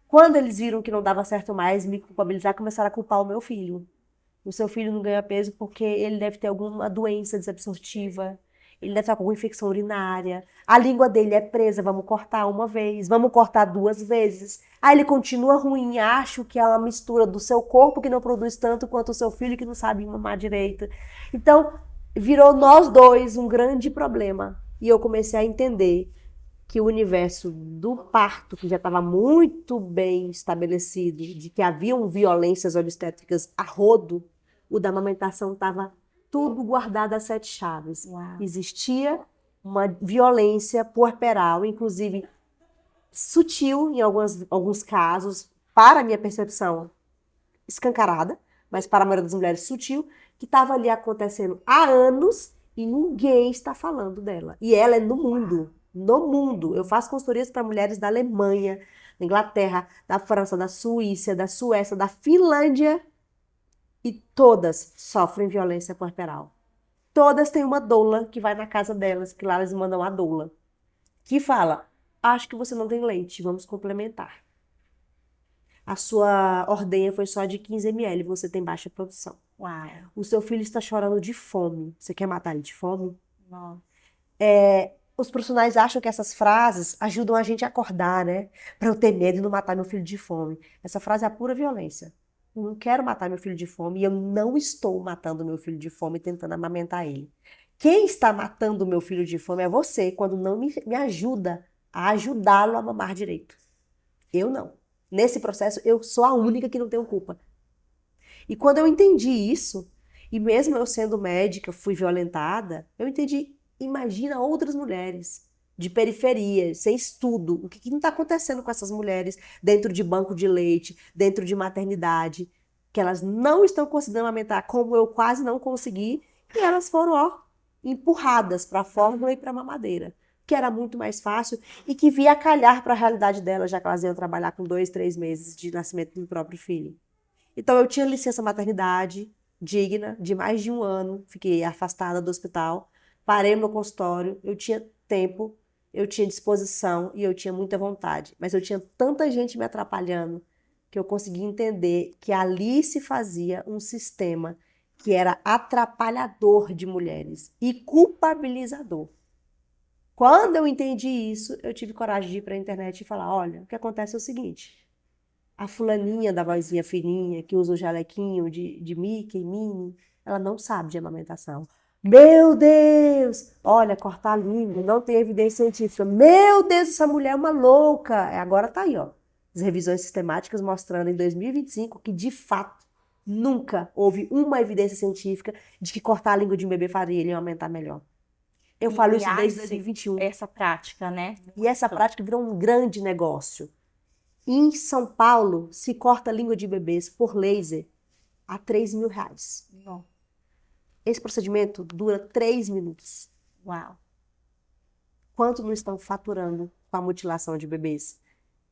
[SPEAKER 3] Quando eles viram que não dava certo mais me culpabilizar, começaram a culpar o meu filho. O seu filho não ganha peso porque ele deve ter alguma doença desabsortiva, ele deve estar com alguma infecção urinária, a língua dele é presa, vamos cortar uma vez, vamos cortar 2 vezes. Aí ele continua ruim, acho que é uma mistura do seu corpo que não produz tanto quanto o seu filho que não sabe mamar direito. Então, virou nós dois um grande problema. E eu comecei a entender que o universo do parto, que já estava muito bem estabelecido, de que haviam violências obstétricas a rodo, o da amamentação estava tudo guardado a 7 chaves.
[SPEAKER 2] Uau.
[SPEAKER 3] Existia uma violência puerperal, inclusive sutil em alguns casos, para a minha percepção, escancarada, mas para a maioria das mulheres sutil, que estava ali acontecendo há anos e ninguém está falando dela. E ela é no mundo. No mundo. Eu faço consultorias para mulheres da Alemanha, da Inglaterra, da França, da Suíça, da Suécia, da Finlândia, e todas sofrem violência puerperal. Todas têm uma doula que vai na casa delas, que lá elas mandam a doula, que fala, acho que você não tem leite, vamos complementar. A sua ordenha foi só de 15 ml, você tem baixa produção.
[SPEAKER 2] Uau.
[SPEAKER 3] O seu filho está chorando de fome, você quer matar ele de fome?
[SPEAKER 2] Nossa.
[SPEAKER 3] Os profissionais acham que essas frases ajudam a gente a acordar, né? Para eu ter medo e não matar meu filho de fome. Essa frase é a pura violência. Eu não quero matar meu filho de fome e eu não estou matando meu filho de fome tentando amamentar ele. Quem está matando meu filho de fome é você, quando não me ajuda a ajudá-lo a mamar direito. Eu não. Nesse processo, eu sou a única que não tenho culpa. E quando eu entendi isso, e mesmo eu sendo médica, fui violentada, eu entendi, imagina outras mulheres de periferia, sem estudo, o que não está acontecendo com essas mulheres dentro de banco de leite, dentro de maternidade, que elas não estão conseguindo amamentar como eu quase não consegui, e elas foram, empurradas para a fórmula e para a mamadeira, que era muito mais fácil e que via calhar para a realidade delas, já que elas iam trabalhar com 2, 3 meses de nascimento do próprio filho. Então eu tinha licença maternidade digna de mais de 1 ano, fiquei afastada do hospital, parei no meu consultório, eu tinha tempo, eu tinha disposição e eu tinha muita vontade, mas eu tinha tanta gente me atrapalhando que eu consegui entender que ali se fazia um sistema que era atrapalhador de mulheres e culpabilizador. Quando eu entendi isso, eu tive coragem de ir para a internet e falar, olha, o que acontece é o seguinte, a fulaninha da vozinha fininha, que usa o jalequinho de Mickey, Minnie, ela não sabe de amamentação. Meu Deus! Olha, cortar a língua, não tem evidência científica. Meu Deus, essa mulher é uma louca! Agora tá aí, as revisões sistemáticas mostrando em 2025 que, de fato, nunca houve uma evidência científica de que cortar a língua de um bebê faria ele aumentar melhor. Eu falo isso desde 2021.
[SPEAKER 2] Essa prática, né?
[SPEAKER 3] E essa prática virou um grande negócio. Em São Paulo, se corta a língua de bebês por laser a R$3.000.
[SPEAKER 2] Não.
[SPEAKER 3] Esse procedimento dura 3 minutos.
[SPEAKER 2] Uau.
[SPEAKER 3] Quanto não estão faturando com a mutilação de bebês?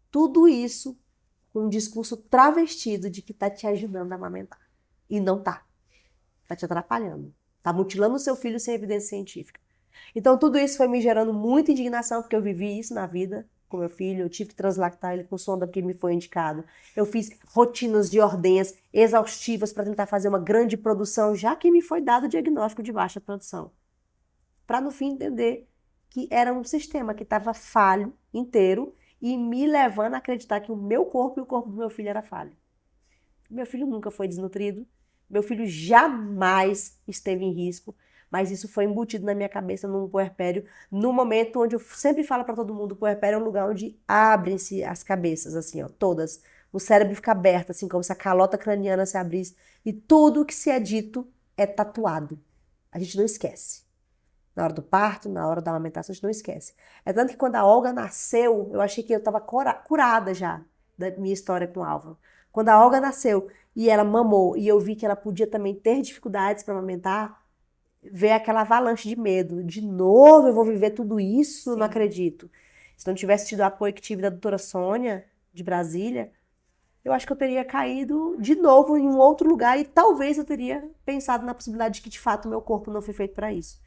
[SPEAKER 3] Tudo isso com um discurso travestido de que está te ajudando a amamentar. E não tá. Está te atrapalhando. Está mutilando o seu filho sem evidência científica. Então tudo isso foi me gerando muita indignação, porque eu vivi isso na vida com meu filho, eu tive que translactar ele com sonda porque me foi indicado. Eu fiz rotinas de ordenhas exaustivas para tentar fazer uma grande produção, já que me foi dado o diagnóstico de baixa produção. Para no fim entender que era um sistema que estava falho inteiro e me levando a acreditar que o meu corpo e o corpo do meu filho era falho. Meu filho nunca foi desnutrido, meu filho jamais esteve em risco, mas isso foi embutido na minha cabeça num puerpério, no momento onde eu sempre falo para todo mundo, o puerpério é um lugar onde abrem-se as cabeças, assim, todas. O cérebro fica aberto, assim, como se a calota craniana se abrisse, e tudo que se é dito é tatuado. A gente não esquece. Na hora do parto, na hora da amamentação, a gente não esquece. É tanto que quando a Olga nasceu, eu achei que eu estava curada já. da minha história com o Álvaro. Quando a Olga nasceu e ela mamou, e eu vi que ela podia também ter dificuldades para amamentar, veio aquela avalanche de medo. De novo eu vou viver tudo isso?
[SPEAKER 2] Sim.
[SPEAKER 3] Não acredito. Se não tivesse tido o apoio que tive da doutora Sônia, de Brasília, eu acho que eu teria caído de novo em um outro lugar e talvez eu teria pensado na possibilidade de que, de fato, o meu corpo não foi feito para isso.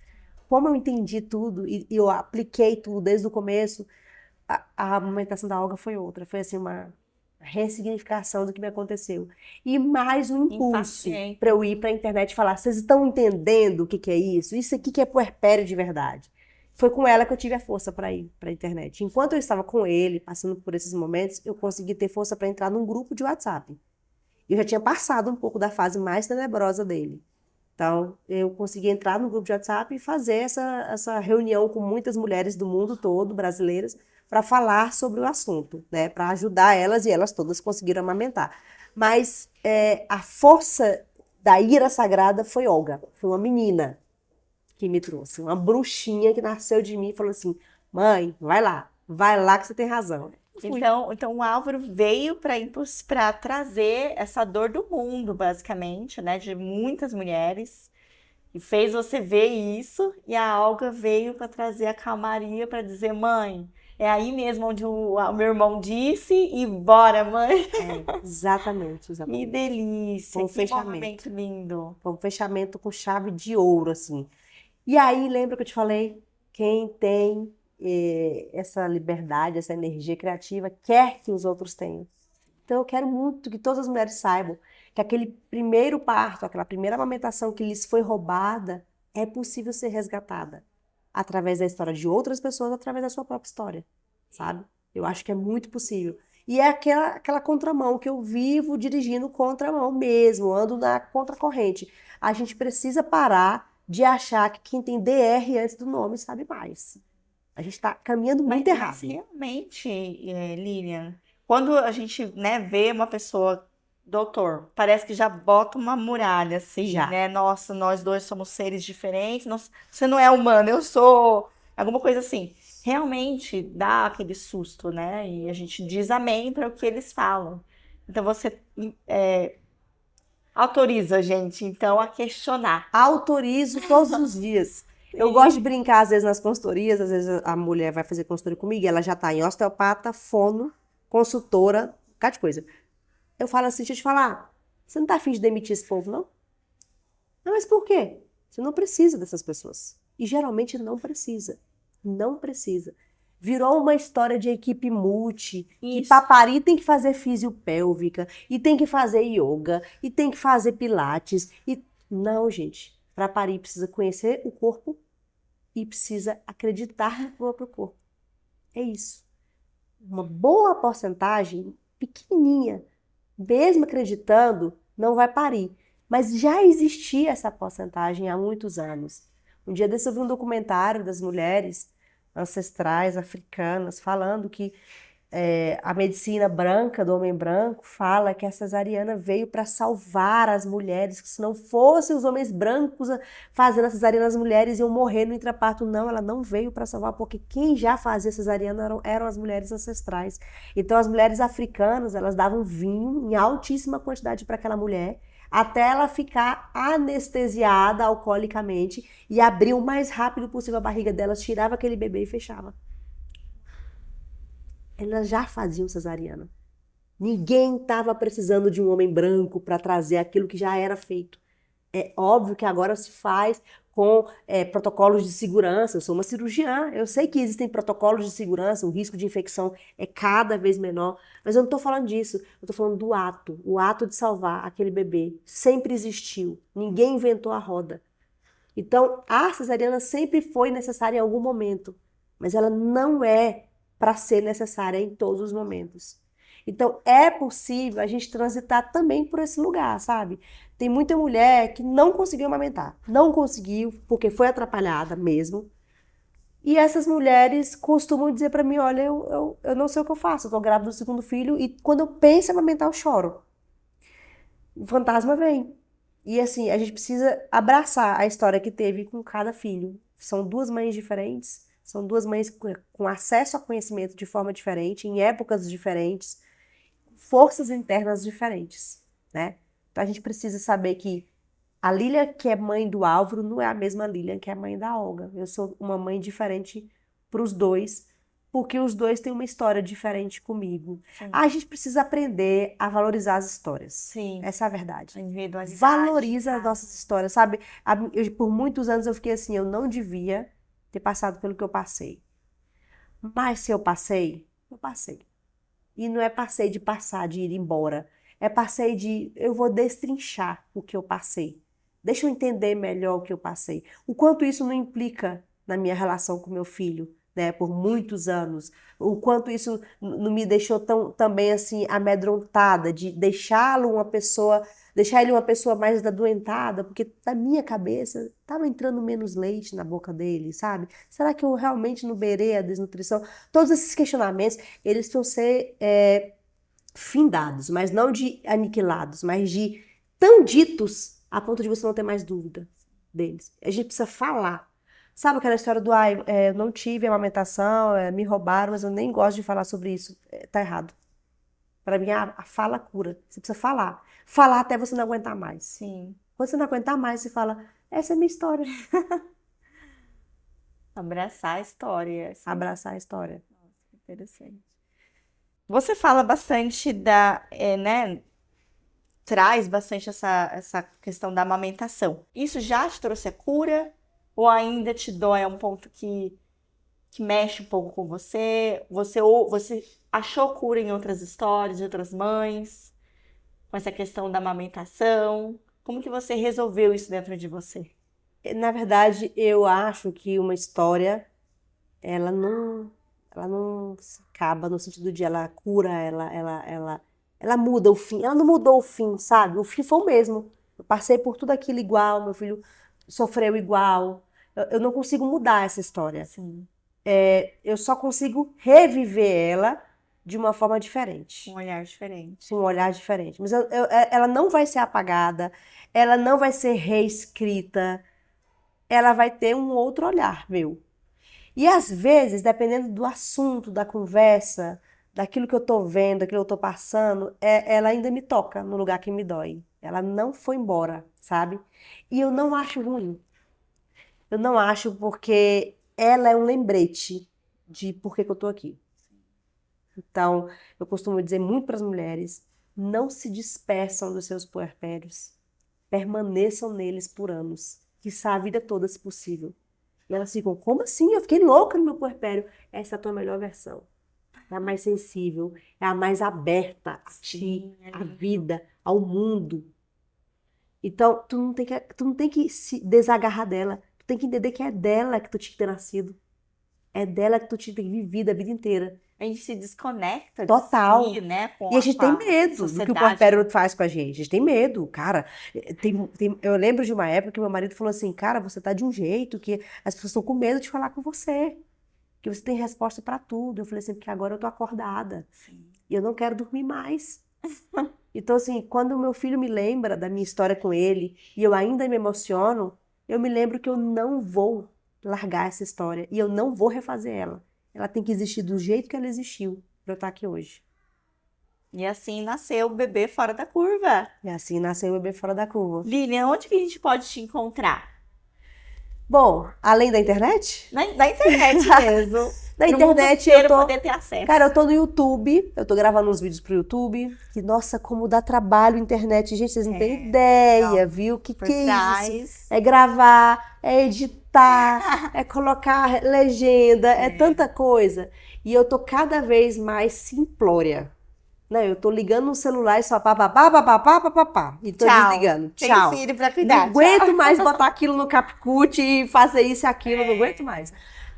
[SPEAKER 3] Como eu entendi tudo e eu apliquei tudo desde o começo, a amamentação da Olga foi outra. Foi assim uma ressignificação do que me aconteceu. E mais um impulso para eu ir para a internet e falar, vocês estão entendendo o que é isso? Isso aqui que é puerpério de verdade. Foi com ela que eu tive a força para ir para a internet. Enquanto eu estava com ele, passando por esses momentos, eu consegui ter força para entrar num grupo de WhatsApp. Eu já tinha passado um pouco da fase mais tenebrosa dele. Então, eu consegui entrar no grupo de WhatsApp e fazer essa reunião com muitas mulheres do mundo todo, brasileiras, para falar sobre o assunto, né? Para ajudar elas, e elas todas conseguiram amamentar. Mas a força da ira sagrada foi Olga, foi uma menina que me trouxe, uma bruxinha que nasceu de mim e falou assim, mãe, vai lá que você tem razão.
[SPEAKER 2] Então o Álvaro veio para trazer essa dor do mundo, basicamente, né, de muitas mulheres, e fez você ver isso, e a Olga veio para trazer a calmaria, para dizer, mãe, é aí mesmo onde o meu irmão disse, e bora, mãe.
[SPEAKER 3] Exatamente.
[SPEAKER 2] Que delícia,
[SPEAKER 3] Foi um
[SPEAKER 2] que
[SPEAKER 3] fechamento.
[SPEAKER 2] movimento lindo.
[SPEAKER 3] Foi um fechamento com chave de ouro, assim. E aí, lembra que eu te falei? Quem tem essa liberdade, essa energia criativa, quer que os outros tenham. Então, eu quero muito que todas as mulheres saibam que aquele primeiro parto, aquela primeira amamentação que lhes foi roubada, é possível ser resgatada através da história de outras pessoas, através da sua própria história, sabe? Eu acho que é muito possível. E é aquela contramão que eu vivo dirigindo contramão mesmo, ando na contracorrente. A gente precisa parar de achar que quem tem DR antes do nome sabe mais. A gente está caminhando muito errado.
[SPEAKER 2] Mas realmente, Lilian, quando a gente, né, vê uma pessoa, doutor, parece que já bota uma muralha, assim,
[SPEAKER 3] Já.
[SPEAKER 2] né? Nossa, nós dois somos seres diferentes, você não é humano, eu sou... Alguma coisa assim. Realmente dá aquele susto, né? E a gente diz amém para o que eles falam. Então você autoriza a gente, então, a questionar.
[SPEAKER 3] Autorizo todos os dias. Eu gosto de brincar, às vezes, nas consultorias, às vezes a mulher vai fazer consultoria comigo e ela já tá em osteopata, fono, consultora, um bocado de coisa. Eu falo assim, deixa eu te falar, você não tá afim de demitir esse povo, não? Não, mas por quê? Você não precisa dessas pessoas. E geralmente não precisa. Não precisa. Virou uma história de equipe multi, que pra parir tem que fazer fisiopélvica, e tem que fazer yoga, e tem que fazer pilates. Não, gente. Para parir precisa conhecer o corpo e precisa acreditar no próprio corpo. É isso. Uma boa porcentagem, pequenininha, mesmo acreditando, não vai parir. Mas já existia essa porcentagem há muitos anos. Um dia desse eu vi um documentário das mulheres ancestrais africanas falando que a medicina branca, do homem branco, fala que a cesariana veio para salvar as mulheres, que se não fossem os homens brancos fazendo a cesariana, as mulheres iam morrer no intraparto. Não, ela não veio para salvar, porque quem já fazia cesariana eram as mulheres ancestrais. Então, as mulheres africanas, elas davam vinho em altíssima quantidade para aquela mulher, até ela ficar anestesiada alcoolicamente e abrir o mais rápido possível a barriga dela, tirava aquele bebê e fechava. Elas já faziam cesariana. Ninguém estava precisando de um homem branco para trazer aquilo que já era feito. É óbvio que agora se faz com protocolos de segurança. Eu sou uma cirurgiã, eu sei que existem protocolos de segurança, o risco de infecção é cada vez menor, mas eu não estou falando disso, eu estou falando do ato, o ato de salvar aquele bebê. Sempre existiu, ninguém inventou a roda. Então, a cesariana sempre foi necessária em algum momento, mas ela não é para ser necessária em todos os momentos. Então, é possível a gente transitar também por esse lugar, sabe? Tem muita mulher que não conseguiu amamentar. Não conseguiu, porque foi atrapalhada mesmo. E essas mulheres costumam dizer para mim, olha, eu não sei o que eu faço, eu tô grávida do segundo filho e quando eu penso em amamentar, eu choro. O fantasma vem. E assim, a gente precisa abraçar a história que teve com cada filho. São duas mães diferentes, são duas mães com acesso a conhecimento de forma diferente, em épocas diferentes, forças internas diferentes, né? Então a gente precisa saber que a Lilian, que é mãe do Álvaro, não é a mesma Lilian que é mãe da Olga. Eu sou uma mãe diferente para os dois, porque os dois têm uma história diferente comigo.
[SPEAKER 2] Sim.
[SPEAKER 3] A gente precisa aprender a valorizar as histórias.
[SPEAKER 2] Sim.
[SPEAKER 3] Essa é a verdade.
[SPEAKER 2] A individualidade.
[SPEAKER 3] Valoriza as nossas histórias, sabe? Por muitos anos eu fiquei assim, eu não devia ter passado pelo que eu passei. Mas se eu passei, eu passei. E não é passei de passar, de ir embora. É passei de, eu vou destrinchar o que eu passei. Deixa eu entender melhor o que eu passei. O quanto isso não implica na minha relação com meu filho, né, por muitos anos. O quanto isso não me deixou também assim amedrontada de deixar ele uma pessoa mais adoentada, porque na minha cabeça estava entrando menos leite na boca dele, sabe? Será que eu realmente não beirei a desnutrição? Todos esses questionamentos, eles vão ser findados, mas não de aniquilados, mas de tão ditos a ponto de você não ter mais dúvida deles. A gente precisa falar. Sabe aquela história do, eu não tive amamentação, me roubaram, mas eu nem gosto de falar sobre isso. Tá errado. Para mim, a fala cura. Você precisa falar. Falar até você não aguentar mais.
[SPEAKER 2] Sim.
[SPEAKER 3] Quando você não aguentar mais, você fala, essa é a minha história.
[SPEAKER 2] Abraçar a história. Assim.
[SPEAKER 3] Abraçar a história.
[SPEAKER 2] Nossa, que interessante. Você fala bastante né? Traz bastante essa questão da amamentação. Isso já te trouxe a cura? Ou ainda te dói a um ponto que mexe um pouco com você? Você achou cura em outras histórias, de outras mães? Com essa questão da amamentação? Como que você resolveu isso dentro de você?
[SPEAKER 3] Na verdade, eu acho que uma história, ela não se acaba no sentido de ela cura, ela muda o fim. Ela não mudou o fim, sabe? O fim foi o mesmo. Eu passei por tudo aquilo igual, meu filho sofreu igual. Eu não consigo mudar essa história.
[SPEAKER 2] Sim.
[SPEAKER 3] Eu só consigo reviver ela de uma forma diferente.
[SPEAKER 2] Um olhar diferente.
[SPEAKER 3] Um olhar diferente. Mas ela não vai ser apagada, ela não vai ser reescrita, ela vai ter um outro olhar meu. E às vezes, dependendo do assunto, da conversa, daquilo que eu tô vendo, daquilo que eu tô passando, ela ainda me toca no lugar que me dói. Ela não foi embora, sabe? E eu não acho ruim. Eu não acho porque ela é um lembrete de por que eu tô aqui. Então, eu costumo dizer muito para as mulheres, não se dispersam dos seus puerpérios. Permaneçam neles por anos. Quiçá a vida toda, se possível. E elas ficam, como assim? Eu fiquei louca no meu puerpério. Essa é a tua melhor versão. É a mais sensível, é a mais aberta a ti, à vida, ao mundo. Então, tu não tem que se desagarrar dela. Tu tem que entender que é dela que tu tinha que ter nascido. É dela que tu tinha que ter vivido a vida inteira.
[SPEAKER 2] A gente se desconecta
[SPEAKER 3] Total.
[SPEAKER 2] de si, né?
[SPEAKER 3] E a gente tem medo do que o puerpério faz com a gente. A gente tem medo, cara. Eu lembro de uma época que meu marido falou assim, cara, você tá de um jeito que as pessoas estão com medo de falar com você. Que você tem resposta pra tudo. Eu falei assim, porque agora eu tô acordada.
[SPEAKER 2] Sim.
[SPEAKER 3] E eu não quero dormir mais. Então, assim, quando o meu filho me lembra da minha história com ele e eu ainda me emociono, eu me lembro que eu não vou largar essa história e eu não vou refazer ela. Ela tem que existir do jeito que ela existiu pra eu estar aqui hoje.
[SPEAKER 2] E assim nasceu o Bebê Fora da Curva.
[SPEAKER 3] E assim nasceu o Bebê Fora da Curva.
[SPEAKER 2] Lilian, onde que a gente pode te encontrar?
[SPEAKER 3] Bom, além da internet?
[SPEAKER 2] Na internet mesmo.
[SPEAKER 3] Na internet eu tô...
[SPEAKER 2] poder ter acesso.
[SPEAKER 3] Cara, eu tô no YouTube, eu tô gravando uns vídeos pro YouTube, que nossa, como dá trabalho a internet, gente, vocês não têm ideia, viu? Que é isso? É gravar, é editar, é colocar legenda, é tanta coisa. E eu tô cada vez mais simplória. Né? Eu tô ligando no celular e só pá, e tô desligando. Tchau.
[SPEAKER 2] Tem filho pra cuidar.
[SPEAKER 3] Não aguento mais botar aquilo no CapCut e fazer isso e aquilo, não aguento mais.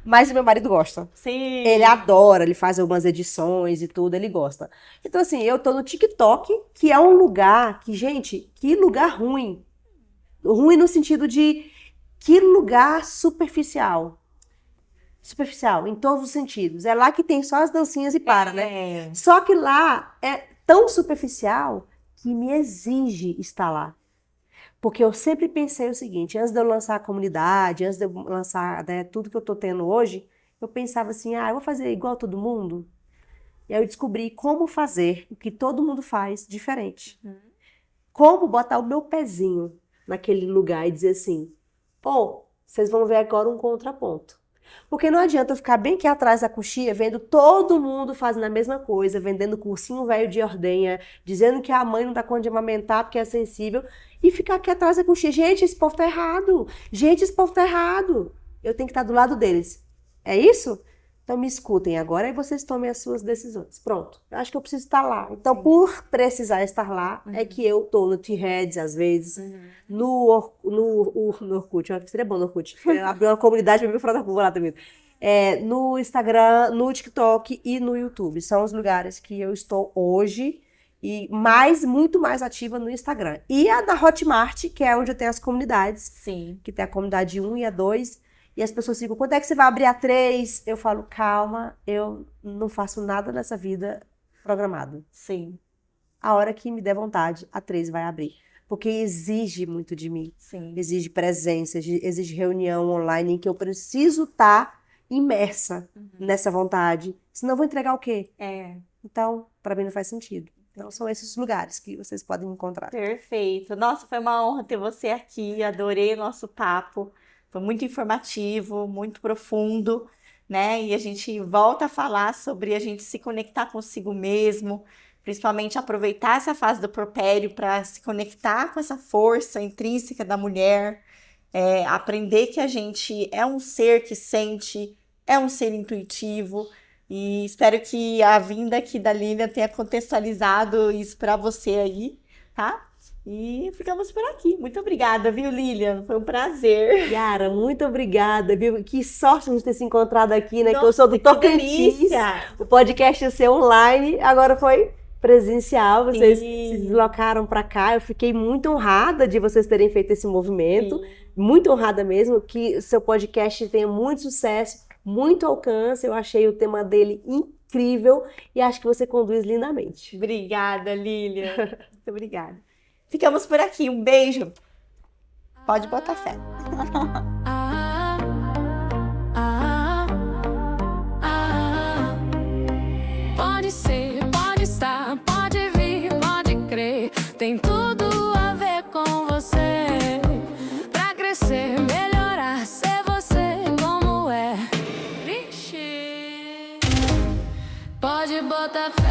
[SPEAKER 3] Mas o meu marido gosta.
[SPEAKER 2] Sim.
[SPEAKER 3] Ele adora, ele faz algumas edições e tudo, ele gosta. Então, assim, eu tô no TikTok, que é um lugar que, gente, que lugar ruim. Ruim no sentido de que lugar superficial. Superficial, em todos os sentidos. É lá que tem só as dancinhas e para, né? Só que lá é tão superficial que me exige estar lá. Porque eu sempre pensei o seguinte, antes de eu lançar a comunidade, antes de eu lançar, né, tudo que eu tô tendo hoje, eu pensava assim, eu vou fazer igual todo mundo? E aí eu descobri como fazer o que todo mundo faz diferente. Como botar o meu pezinho naquele lugar e dizer assim, pô, vocês vão ver agora um contraponto. Porque não adianta eu ficar bem aqui atrás da coxia, vendo todo mundo fazendo a mesma coisa, vendendo cursinho velho de ordenha, dizendo que a mãe não dá conta de amamentar porque é sensível, e ficar aqui atrás da coxia. Gente, esse povo tá errado. Gente, esse povo tá errado. Eu tenho que estar do lado deles. É isso? Então me escutem agora e vocês tomem as suas decisões. Pronto. Eu acho que eu preciso estar lá. Então, por precisar estar lá, é que eu tô no T-Heads, às vezes, no Orkut. Eu acho que seria bom no Orkut. Abrir uma comunidade pra mim fora da curva lá também. No Instagram, no TikTok e no YouTube. São os lugares que eu estou hoje e muito mais ativa no Instagram. E a da Hotmart, que é onde eu tenho as comunidades.
[SPEAKER 2] Sim.
[SPEAKER 3] Que tem a comunidade 1 e a 2. E as pessoas ficam, quando é que você vai abrir a 3? Eu falo, calma, eu não faço nada nessa vida programado.
[SPEAKER 2] Sim.
[SPEAKER 3] A hora que me der vontade, a 3 vai abrir. Porque exige muito de mim.
[SPEAKER 2] Sim.
[SPEAKER 3] Exige presença, exige reunião online em que eu preciso estar imersa nessa vontade. Senão eu vou entregar o quê? Então, para mim não faz sentido. Então, são esses lugares que vocês podem encontrar.
[SPEAKER 2] Perfeito. Nossa, foi uma honra ter você aqui. Adorei o nosso papo. Foi muito informativo, muito profundo, né? E a gente volta a falar sobre a gente se conectar consigo mesmo, principalmente aproveitar essa fase do puerpério para se conectar com essa força intrínseca da mulher, aprender que a gente é um ser que sente, é um ser intuitivo. E espero que a vinda aqui da Lilian tenha contextualizado isso para você aí, tá? E ficamos por aqui. Muito obrigada, viu, Lilian? Foi um prazer.
[SPEAKER 3] Yara, muito obrigada, viu? Que sorte a gente ter se encontrado aqui, né?
[SPEAKER 2] Nossa,
[SPEAKER 3] que eu sou do
[SPEAKER 2] que
[SPEAKER 3] Tocantins.
[SPEAKER 2] delícia!
[SPEAKER 3] O podcast ia ser online, agora foi presencial. Vocês
[SPEAKER 2] Sim.
[SPEAKER 3] se deslocaram para cá. Eu fiquei muito honrada de vocês terem feito esse movimento.
[SPEAKER 2] Sim.
[SPEAKER 3] Muito honrada mesmo. Que o seu podcast tenha muito sucesso, muito alcance. Eu achei o tema dele incrível e acho que você conduz lindamente.
[SPEAKER 2] Obrigada, Lilian. Muito obrigada. Ficamos por aqui. Um beijo. Pode botar fé.
[SPEAKER 1] Pode ser, pode estar, pode vir, pode crer. Tem tudo a ver com você. Pra crescer, melhorar, ser você como é. Vixe. Pode botar fé.